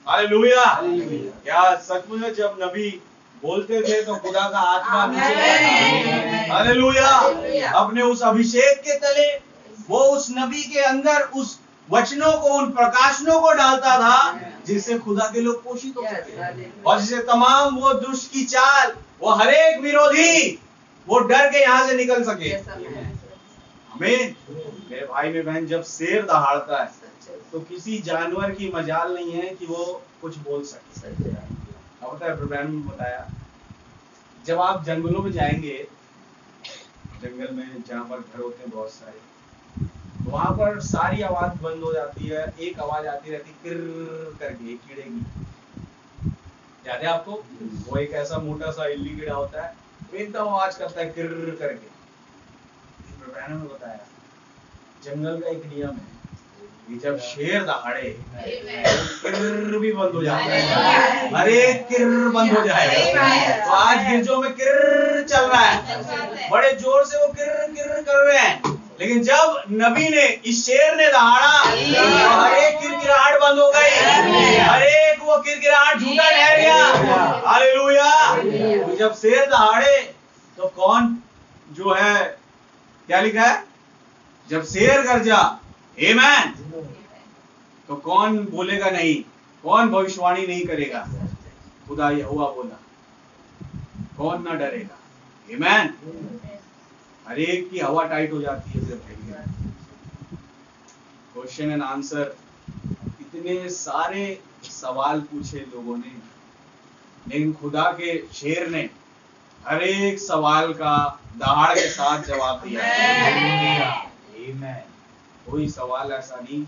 हालेलुया। क्या सचमुच में जब नबी बोलते थे तो खुदा का आत्मा नीचे हालेलुया अपने उस अभिषेक के तले वो उस नबी के अंदर उस वचनों को उन प्रकाशनों को डालता था जिससे खुदा के लोग पोषित हो सके और जिससे तमाम वो दुष्ट की चाल वो हरेक विरोधी वो डर के यहाँ से निकल सके। हमें मेरे भाई में बहन जब शेर दहाड़ता है तो किसी जानवर की मजाल नहीं है कि वो कुछ बोल सके। अब प्रोग्राम में बताया जब आप जंगलों में जाएंगे जंगल में जहाँ पर घर होते हैं बहुत सारे तो वहां पर सारी आवाज बंद हो जाती है एक आवाज आती रहती किर्र करके कीड़े की याद है आपको वो एक ऐसा मोटा सा इल्ली कीड़ा होता है एकदम आवाज करता है किर्र करके। प्रोग्राम में बताया जंगल का एक नियम है कि जब शेर दहाड़े किर्र भी बंद हो जाता है अरे किर्र बंद हो जाएगा। तो आज गिरजों में किर्र चल रहा है बड़े जोर से वो किर्र किर्र कर रहे हैं लेकिन जब नबी ने इस शेर ने दहाड़ा तो हर एक किरकिराहट बंद हो गई हर एक वो किरकिराहट झूठा ठहर गया। हालेलुया। तो जब शेर दहाड़े तो कौन जो है क्या लिखा है जब शेर गरजा आमीन तो कौन बोलेगा नहीं कौन भविष्यवाणी नहीं करेगा खुदा यहोवा बोला कौन ना डरेगा आमीन। हर एक की हवा टाइट हो जाती है सिर्फ क्वेश्चन एंड आंसर इतने सारे सवाल पूछे लोगों ने लेकिन खुदा के शेर ने हर एक सवाल का दहाड़ के साथ जवाब दिया। कोई सवाल ऐसा नहीं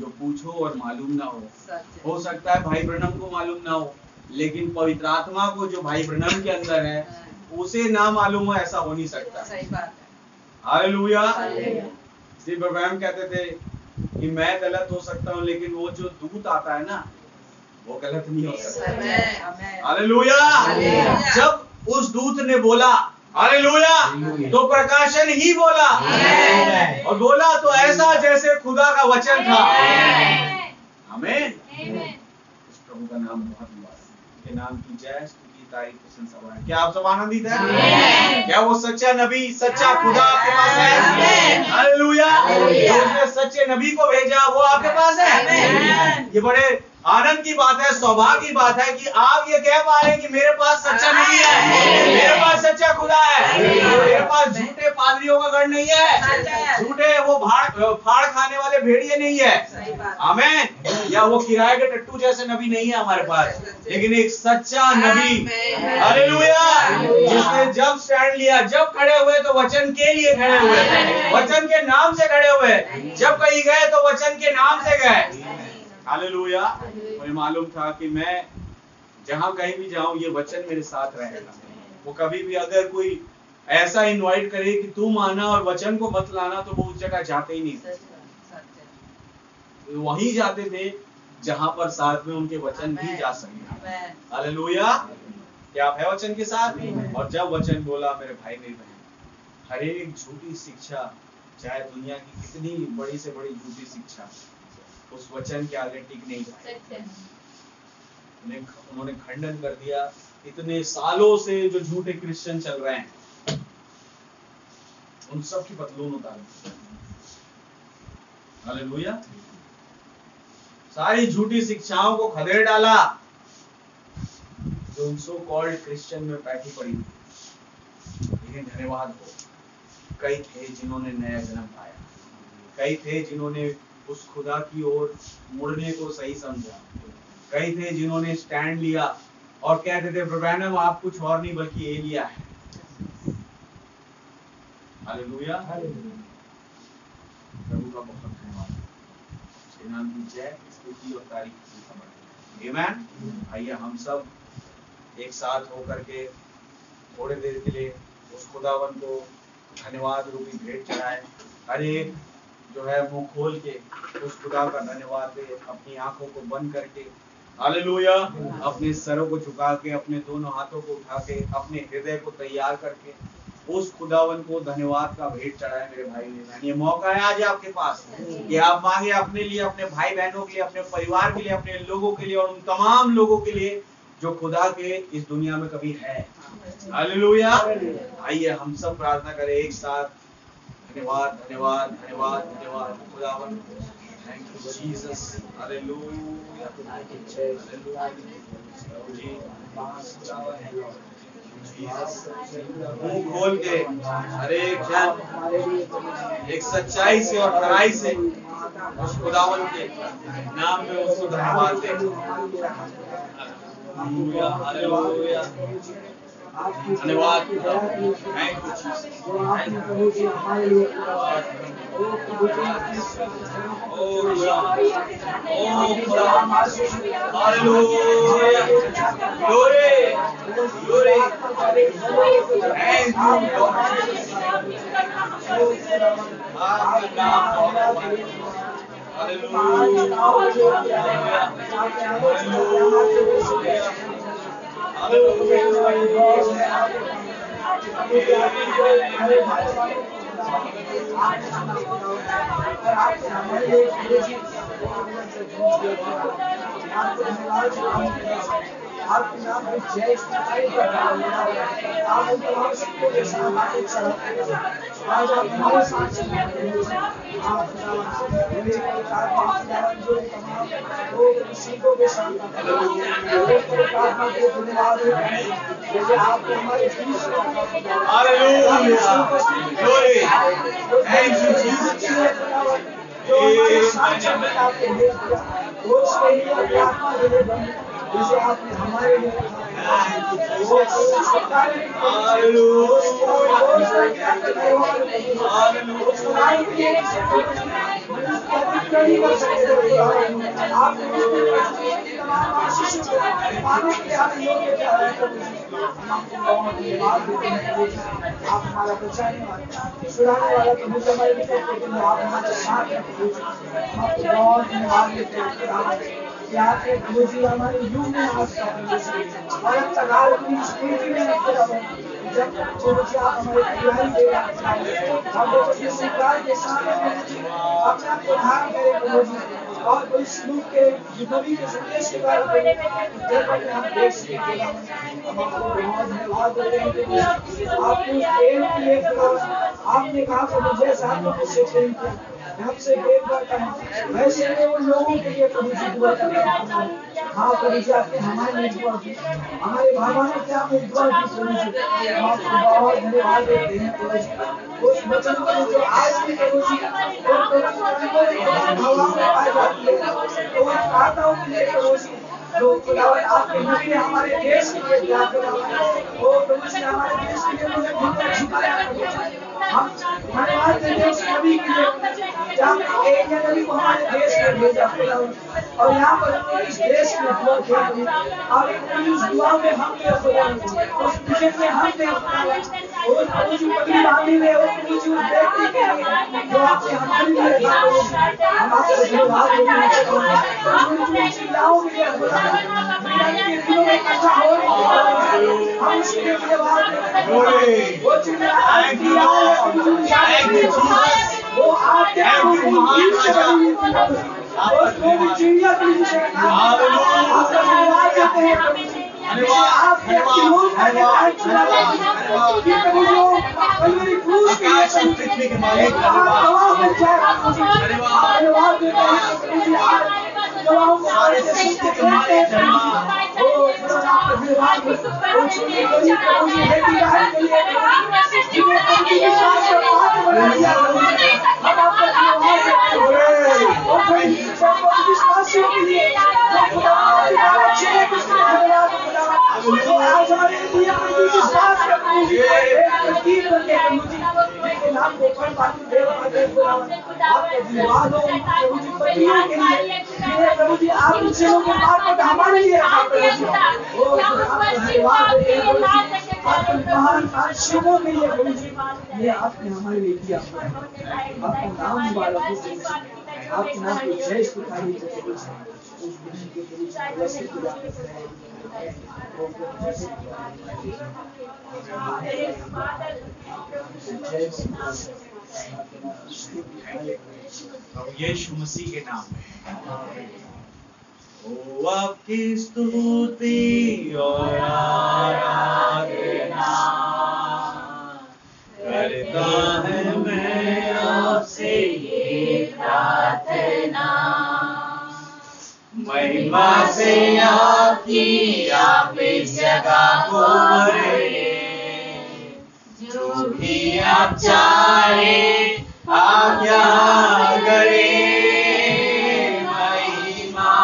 जो पूछो और मालूम ना हो सकता है भाई ब्रनम को मालूम ना हो लेकिन पवित्र आत्मा को जो भाई ब्रनम के अंदर है उसे ना मालूम हो ऐसा हो नहीं सकता। सही बात है। हालेलुया। श्री ब्रह्म कहते थे कि मैं गलत हो सकता हूँ लेकिन वो जो दूत आता है ना वो गलत नहीं हो सकता। हालेलुया। जब उस दूत ने बोला हालेलुया तो प्रकाशन ही बोला और बोला तो ऐसा जैसे खुदा का वचन था। आमीन। इस प्रभु का नाम बहुत मुबारक के नाम की जय स्तुति तारीफ प्रशंसा बढ़ाए। क्या आप सब आनंदित हैं? क्या वो सच्चा नबी सच्चा खुदा आपके पास है? हालेलुया। जो उसने सच्चे नबी को भेजा वो आपके पास है। ये बड़े आनंद की बात है सौभाग्य की बात है कि आप ये कह पा रहे हैं कि मेरे पास सच्चा नबी है मेरे पास सच्चा खुदा है मेरे पास झूठे पादरियों का गढ़ नहीं है झूठे वो फाड़ खाने वाले भेड़िए नहीं है। आमीन। या वो किराए के टट्टू जैसे नबी नहीं है हमारे पास लेकिन एक सच्चा नबी हालेलुया जिसने जब स्टैंड लिया जब खड़े हुए तो वचन के लिए खड़े हुए वचन के नाम से खड़े हुए जब कहीं गए तो वचन के नाम से गए। हालेलुया। मुझे मालूम था कि मैं जहां कहीं भी जाऊं ये वचन मेरे साथ रहेगा। वो कभी भी अगर कोई ऐसा इनवाइट करे कि तुम आना और वचन को मत लाना तो वो उस जगह जाते ही नहीं थे। वहीं जाते थे जहां पर साथ में उनके वचन भी जा सके। हालेलुया। क्या आप है वचन के साथ? और जब वचन बोला मेरे भाई मेरी बहन हर एक झूठी शिक्षा चाहे दुनिया की कितनी बड़ी से बड़ी झूठी शिक्षा उस वचन के आगे टिक नहीं पाए। उन्होंने खंडन कर दिया। इतने सालों से जो झूठे क्रिश्चियन चल रहे हैं उन सब की पतलून उतारी। हालेलुया। सारी झूठी शिक्षाओं को खदेड़ डाला जो उन सो कॉल्ड क्रिश्चियन में बैठी पड़ी। लेकिन धन्यवाद हो कई थे जिन्होंने नया जन्म पाया कई थे जिन्होंने उस खुदा की ओर मुड़ने को सही समझा कई थे जिन्होंने स्टैंड लिया और कहते थे ब्रैनम आप कुछ और नहीं बल्कि एलिया है। हालेलुया। प्रभु का बहुत धन्यवाद। नाम की जय। स्तुति और तारीफ प्रशंसा बढ़ाएं। आमीन। आइए हम सब एक साथ होकर के थोड़ी देर के लिए उस खुदावन को धन्यवाद रूपी भेंट चढ़ाएं। हर एक जो है मुंह खोल के उस खुदा का धन्यवाद दे, अपनी आंखों को बंद करके हालेलुया, अपने सरों को झुका के, अपने दोनों हाथों को उठा के, अपने हृदय को तैयार करके उस खुदावन को धन्यवाद का भेंट चढ़ाए। मेरे भाई बहन, ये मौका है आज आपके पास कि आप मांगे अपने लिए, अपने भाई बहनों के लिए, अपने परिवार के लिए, अपने लोगों के लिए और उन तमाम लोगों के लिए जो खुदा के इस दुनिया में कभी है। हालेलुया। आइए हम सब प्रार्थना करें एक साथ। धन्यवाद धन्यवाद धन्यवाद धन्यवाद खुदावन। Thank you Jesus. हालेलुया। मुंह खोल के हर एक जन एक सच्चाई से और खराई से उस खुदावन के नाम में उसको धन्यवाद दे। Hallelujah hallelujah. धन्यवाद। Thank you Jesus. Hallelujah. Glory glory. Thank you आपका नाम आपके नाम में जय आज आप हमारे साथ के साथ जैसे आपको हमारे जैसे आपने हमारे लिए आप हमारा बचाने वाला छुड़ाने वाला तो मुझे हमारे आप हमारे साथ हैं। आपको बहुत धन्यवाद देते हैं कि आपने मुझे हमारे युग में आज और अब तक आपकी स्थिति में जब मुझे आप हमारे खिलाड़ी देगा हम लोग स्वीकार के सामने अपने आप को धारण करें और कोई स्लूक के नबी के संदेश के बारे में हम देख सके। हम आपको बहुत धन्यवाद देते हैं आपने प्रेम किए आपने कहा कि मुझे साथ मुझसे प्रेम किया हमसे प्रेम करता है वैसे ही उन लोगों के लिए प्रभु जी दुआ करते हैं। हाँ प्रभु जी आपने हमारे लिए दुआ की, हमारे भगवानों के आपने दुआ की प्रभु जी हम आपको बहुत धन्यवाद देते हैं प्रभु जी। उस वचन को जो आज भी प्रभु जी हवा में पाई जाती है तो उन प्रार्थनाओं के लिए प्रभु जी जो खुदावंद आपके नबी ने हमारे देश के लिए दिया वो प्रभु जी हमारे देश के लिए मुझे घुटने झुकाया। हम धन्यवाद देते हैं उस नबी के लिए जहाँ एक नबी को हमारे देश में भेजा और यहाँ पर हमने इस देश में दुआ किया और उस दुआ में हमने उस मिशन में हमने उस प्रभु जी पगड़ी बांधी में उस प्रभु जी उस व्यक्ति के लिए जो आपने हमारे लिए हम आपको धन्यवाद देते हैं चिल्लाओं के लिए हम उसके धन्यवाद देते वो चिल्ला वो आपके चिड़िया पृथ्वी के मालिक सारे सृष्टि के मालिक प्रभु जी एक प्रतीक करके प्रभु जी उनके नाम को पढ़ पाते देव आते खुदावन आपके धन्यवाद हो प्रभु जी पतियों के लिए जिन्हें प्रभु जी आप उनसे लोग के बात को हमारे लिए रखा प्रभु जी ओ धन्यवाद देते हैं प्रभु जी आपके महान कार्यों के लिए प्रभु जी ये आपने हमारे लिए किया आपका नाम मुबारक हो आपके नाम की जय स्तुति प्रभु जी उस दिन के प्रभु जी वैसे खुदा यीशु मसीह के नाम में ओ आपकी स्तुति और आराधना करता है मैं आपसे ये प्रार्थना महिमा से आपकी आप इस जगह को भरे जो भी आप चाहे आप यहाँ करे महिमा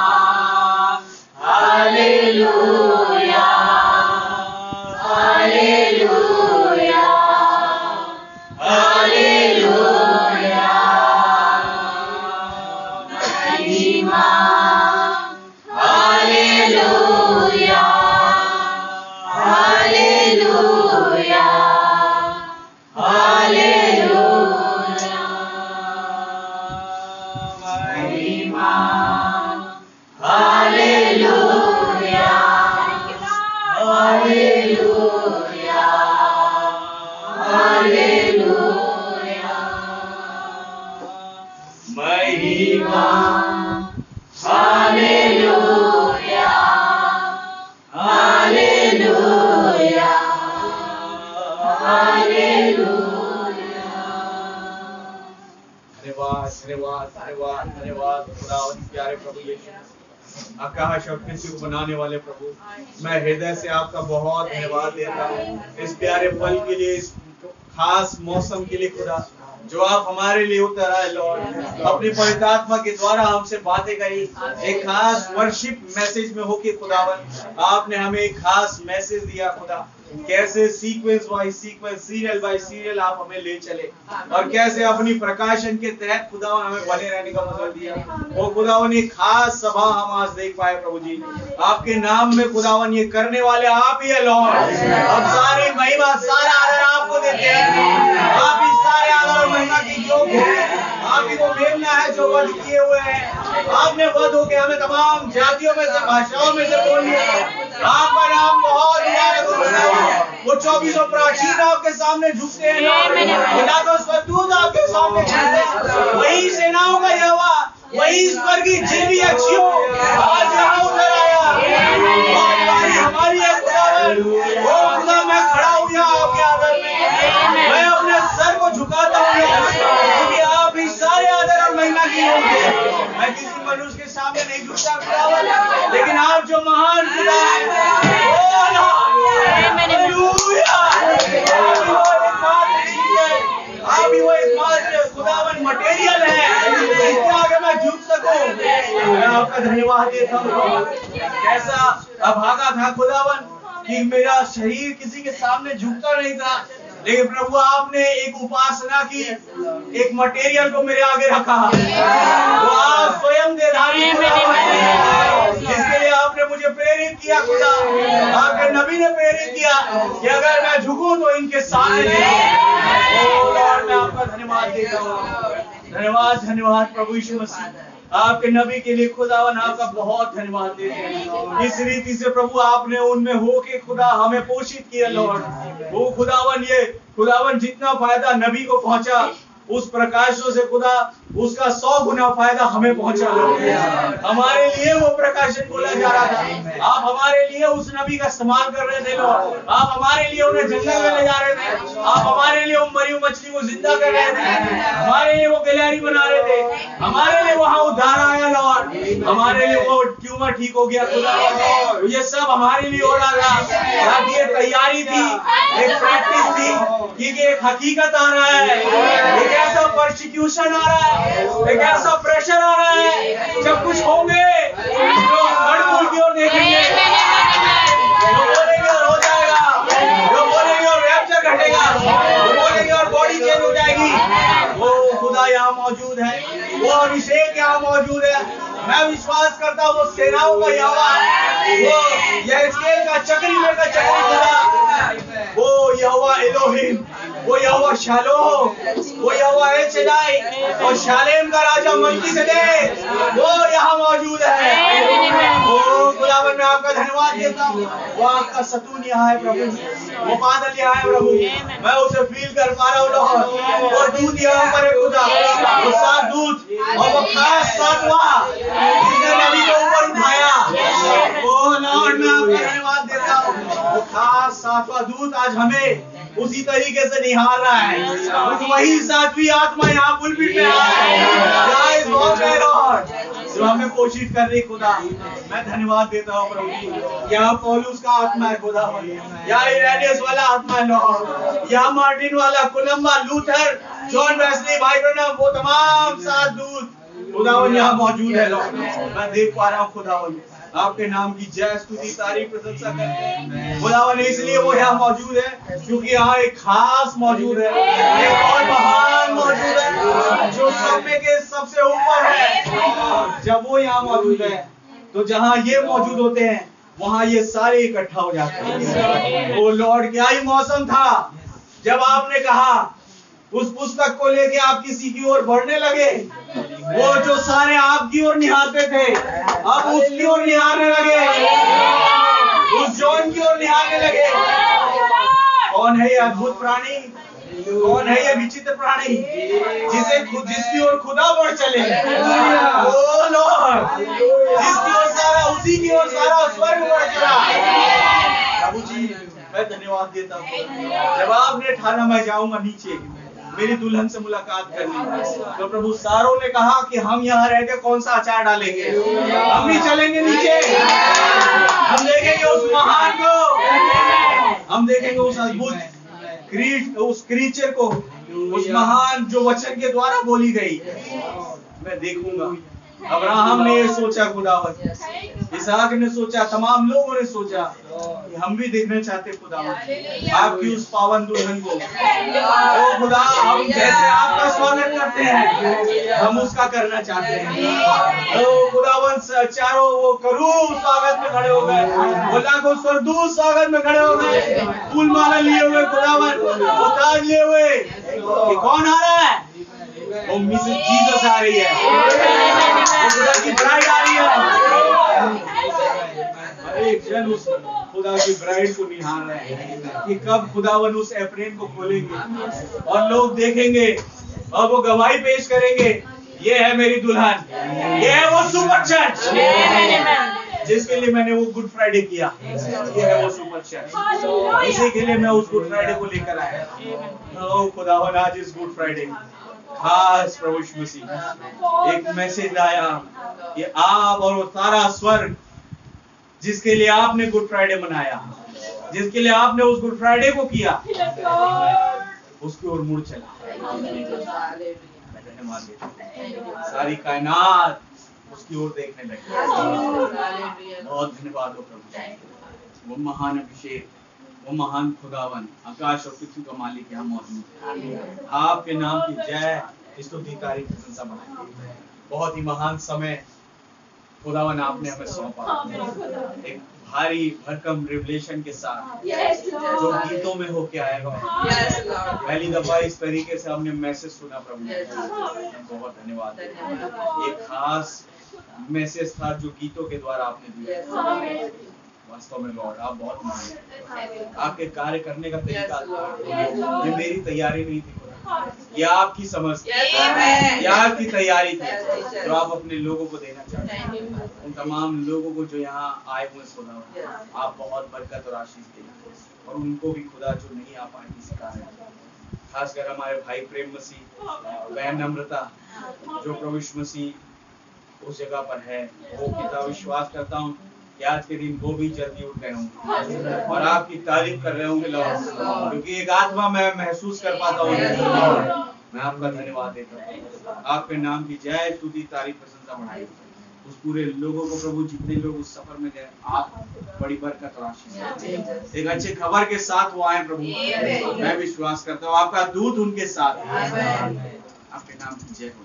हालेलुया हालेलुया हालेलुया महिमा हालेलुया हालेलुया हालेलुया महिमा हालेलुया हालेलुया हालेलुया महिमा हालेलुया हालेलुया हालेलुया धन्यवाद धन्यवाद धन्यवाद धन्यवाद खुदावंद प्यारे प्रभु यीशु आकाश और पृथ्वी को बनाने वाले प्रभु मैं हृदय से आपका बहुत धन्यवाद देता हूँ इस प्यारे पल के लिए इस खास मौसम के लिए खुदा जो आप हमारे लिए उतर आए लॉर्ड अपनी पवित्र आत्मा के द्वारा हमसे बातें करी एक खास वर्शिप मैसेज में होके खुदावन आपने हमें एक खास मैसेज दिया खुदा कैसे sequence by sequence serial by serial आप हमें ले चले और कैसे अपनी प्रकाशन के तहत खुदावन हमें बने रहने का मौका दिया वो खुदावन एक खास सभा हम आज देख पाए प्रभु जी आपके नाम में खुदावन ये करने वाले आप ही है लॉर्ड हम सारी महिमा सारा आदर आपको देते हैं आप ही सारे आदर और महिमा की योग्य है आप ही को मेलना है जो वध किए हुए हैं आपने वध होके हमें तमाम जातियों में से भाषाओं में से बोल दिया आपका नाम बहुत वो 24 प्राचीन आपके सामने झुकते हैं ना तो स्वदूत आपके सामने झुकते हैं वही सेनाओं का यहोवा वही स्वर्गीय जिनकी अच्छियों आज यहाँ उतर आया और बारी हमारी है खुदावन वो खुदा मैं खड़ा हूँ यहाँ आपके आदर में मैं अपने सर को झुकाता हूँ क्योंकि आप ही सारे आदर और महिमा की होंगे मैं किसी मनुष्य के सामने नहीं झुकता खुदावन लेकिन आप जो महान खुदा है आप ही वो एकमात्र खुदावन मटेरियल है जिसके आगे मैं झुक सकूं मैं आपका धन्यवाद देता हूँ कैसा अभागा था खुदावन कि मेरा शरीर किसी के सामने झुकता नहीं था लेकिन प्रभु आपने एक उपासना की एक मटेरियल को मेरे आगे रखा वो आप स्वयं देधारी जिसके लिए आपने मुझे प्रेरित किया खुदा आपके नबी ने प्रेरित किया कि अगर मैं झुकूं तो इनके सामने मैं आपका धन्यवाद देता हूँ धन्यवाद धन्यवाद प्रभु यीशु मसीह आपके नबी के लिए खुदावन आपका बहुत धन्यवाद देते हैं इस रीति से प्रभु आपने उनमें होके खुदा हमें पोषित किया लॉर्ड वो खुदावन जितना फायदा नबी को पहुंचा उस प्रकाशों से खुदा उसका 100 गुना फायदा हमें पहुंचा लॉर्ड हमारे लिए वो प्रकाशन बोला जा रहा था आप हमारे लिए उस नबी का इस्तेमाल कर रहे थे लॉर्ड आप हमारे लिए उन्हें जंगल में ले जा रहे थे आप हमारे लिए मरी हुई मछली को जिंदा कर रहे थे हमारे लिए वो गिलहरी बना रहे थे हमारे लिए वहां उद्धार आया लॉर्ड हमारे लिए वो ट्यूमर ठीक हो गया खुदा ये सब हमारे लिए हो रहा था ताकि ये तैयारी थी एक प्रैक्टिस थी क्योंकि एक हकीकत आ रहा है एक ऐसा परसिक्यूशन आ रहा है एक ऐसा प्रेशर आ रहा है जब कुछ होंगे जो गढ़पुर की ओर देखेंगे जो बोलेंगे और हो जाएगा जो बोलेंगे और रैप्चर मैं विश्वास करता हूँ वो सेनाओं का यहोवा है, वो यहेजकेल का चक्री में का चक्री खुदा, वो यहोवा एलोहिम, वो यहोवा शालोम, वो यहोवा एल शदाई और शालेम का राजा मल्कीसेदेक, वो यहाँ मौजूद है। ओ खुदावन मैं आपका धन्यवाद देता हूँ, वो आपका सतून यहाँ है प्रभु, वो बादल यहाँ है प्रभु, मैं उसे फील कर पा रहा हूँ लॉर्ड। वो दूत यहाँ पर है खुदा, वो 7 दूत और वो खास 7वां जिसने नबी को ऊपर उठाया, ओ लॉर्ड मैं आपका धन्यवाद देता हूँ। वो खास 7वां दूत आज हमें उसी तरीके से निहार रहा है, वही 7वीं आत्मा यहाँ पुलपिट में है जो हमें पोषित कर रही खुदा। मैं धन्यवाद देता हूँ प्रभु, यहाँ पौलुस का आत्मा है खुदा, यहाँ इरेनियस वाला आत्मा है लॉर्ड, यहाँ मार्टिन वाला, कोलंबा, लूथर, जॉन वेस्ली, भाई ब्रनम, वो तमाम 7 दूत खुदावन यहाँ मौजूद है लॉर्ड। मैं देख पा रहा हूँ खुदावन, आपके नाम की जय स्तुति तारीफ प्रशंसा करते हैं खुदावन, इसलिए वो यहाँ मौजूद है क्योंकि यहाँ एक खास मौजूद है, एक और महान मौजूद है जो सब में के सबसे ऊपर है। जब वो यहाँ मौजूद है तो जहाँ ये मौजूद होते हैं वहाँ ये सारे इकट्ठा हो जाते हैं। ओ लॉर्ड, क्या ही मौसम था जब आपने कहा उस पुस्तक को लेके आप किसी की ओर बढ़ने लगे, वो जो सारे आपकी ओर निहारते थे अब उसकी ओर निहारने लगे, उस जॉन की ओर निहारने लगे। कौन है ये अद्भुत प्राणी, कौन है ये विचित्र प्राणी जिसकी ओर खुदा बढ़ चले? ओ लॉर्ड, जिसकी ओर सारा, उसी की ओर सारा स्वर्ग बढ़ चला। प्रभु जी मैं धन्यवाद देता हूँ, जब आपने ठाना मैं जाऊंगा नीचे मेरी दुल्हन से मुलाकात करनी, तो प्रभु सारों ने कहा कि हम यहाँ रह के कौन सा अचार डालेंगे, हम नहीं चलेंगे नीचे, हम देखेंगे उस महान को, हम देखेंगे उस अद्भुत उस क्रीचर को, उस महान जो वचन के द्वारा बोली गई मैं देखूंगा। अब्राहम ने ये सोचा खुदावत, इसहाक ने सोचा, तमाम लोगों ने सोचा कि हम भी देखना चाहते खुदावत आपकी उस पावन दुल्हन को। ओ खुदा, हम जैसे आपका स्वागत करते हैं हम उसका करना चाहते हैं। ओ खुदावन, चारों वो करूब स्वागत में खड़े हो गए, वो लाखों स्वर्गदूत स्वागत में खड़े हो गए, फूल माला लिए हुए खुदावन, वो ताज लिए हुए। कि कौन आ रहा है? वो मिसेस जीसस आ रही है, वो खुदा की ब्राइड आ रही है। एक जन उस खुदा की ब्राइड को निहार रहे हैं कि कब खुदावन उस एप्रेन को खोलेंगे और लोग देखेंगे और वो गवाही पेश करेंगे, ये है मेरी दुल्हन, ये है वो सुपर चर्च जिसके लिए मैंने वो गुड फ्राइडे किया, ये है वो सुपर चर्च, इसी के लिए मैं उस गुड फ्राइडे को लेकर आया। ओ खुदावन, आज इस गुड फ्राइडे खास प्रभु यीशु मसीह एक मैसेज लाया कि आप और वो सारा स्वर्ग जिसके लिए आपने गुड फ्राइडे मनाया, जिसके लिए आपने उस गुड फ्राइडे को किया, उसकी ओर मुड़ चला। सारी कायनात उसकी ओर देखने लगी। बहुत धन्यवाद हो प्रभु, वो महान अभिषेक, वो महान खुदावन, आकाश और पृथ्वी का मालिक यहाँ मौजूद है। आपके नाम की जय स्तुति तारीफ प्रशंसा बढ़ाई। बहुत ही महान समय खुदावन आपने हमें सौंपा, एक भारी भरकम रिवलेशन के साथ जो गीतों में होके आएगा। पहली दफा इस तरीके से हमने मैसेज सुना प्रभु, बहुत धन्यवाद। एक खास मैसेज था जो गीतों के द्वारा आपने दिया। वास्तव में लॉर्ड आप बहुत महान, आपके कार्य करने का तरीका ये मेरी तैयारी नहीं थी, ये आपकी समझ, ये आपकी तैयारी थी जो आप अपने लोगों को देना चाहते हैं। उन तमाम लोगों को जो यहाँ आए हुए खुदा, आप बहुत बरकत और आशीष दें, और उनको भी खुदा जो नहीं आ पाए किसी कारण, खासकर हमारे भाई प्रेम मसीह, बहन नम्रता, जो प्रभु यीशु मसीह उस जगह पर है, वो पिता विश्वास करता हूँ कि आज के दिन वो भी जल्दी उठ गए होंगे और आपकी तारीफ कर रहे होंगे लॉर्ड, क्योंकि एक आत्मा मैं महसूस कर पाता हूँ। मैं आपका धन्यवाद देता हूँ, आपके नाम की जय स्तुति तारीफ प्रशंसा बढ़ाई। उस पूरे लोगों को प्रभु, जितने लोग उस सफर में गए, आप बड़ी बरकत और आशीष, एक अच्छे खबर के साथ वो आए प्रभु। मैं विश्वास करता हूँ आपका दूत उनके साथ है। आपके नाम की जय हो।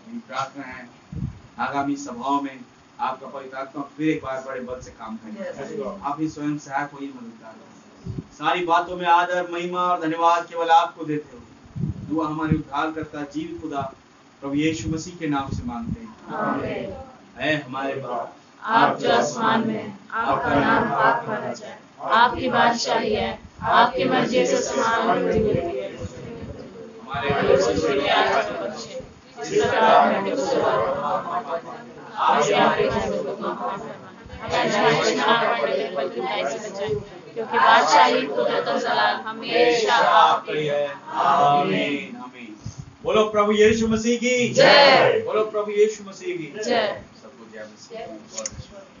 मेरी प्रार्थना है आगामी सभाओं में आपका पवित्र आत्मा फिर एक बार बड़े बल से काम करें। आप ही स्वयं सहायक होइए, मददगार होइए। सारी बातों में आदर, महिमा और धन्यवाद केवल आपको देते हो। दुआ हमारे उद्धार करता जीवित खुदा प्रभु यीशु मसीह के नाम से मांगते हैं। ऐ हमारे बाप, आप जो आसमान में हैं, आपका नाम पाक माना जाए, आपकी बादशाही है, आपकी मर्जी से आसमान में पूरी होती है। हमारे जिस प्रकार हमें कुछ क्योंकि बादशाही कुदरत और जलाल हमेशा आपकी है। आमीन आमीन। बोलो प्रभु यीशु मसीह की जय। बोलो प्रभु यीशु मसीह की जय। सबको जय मसीह।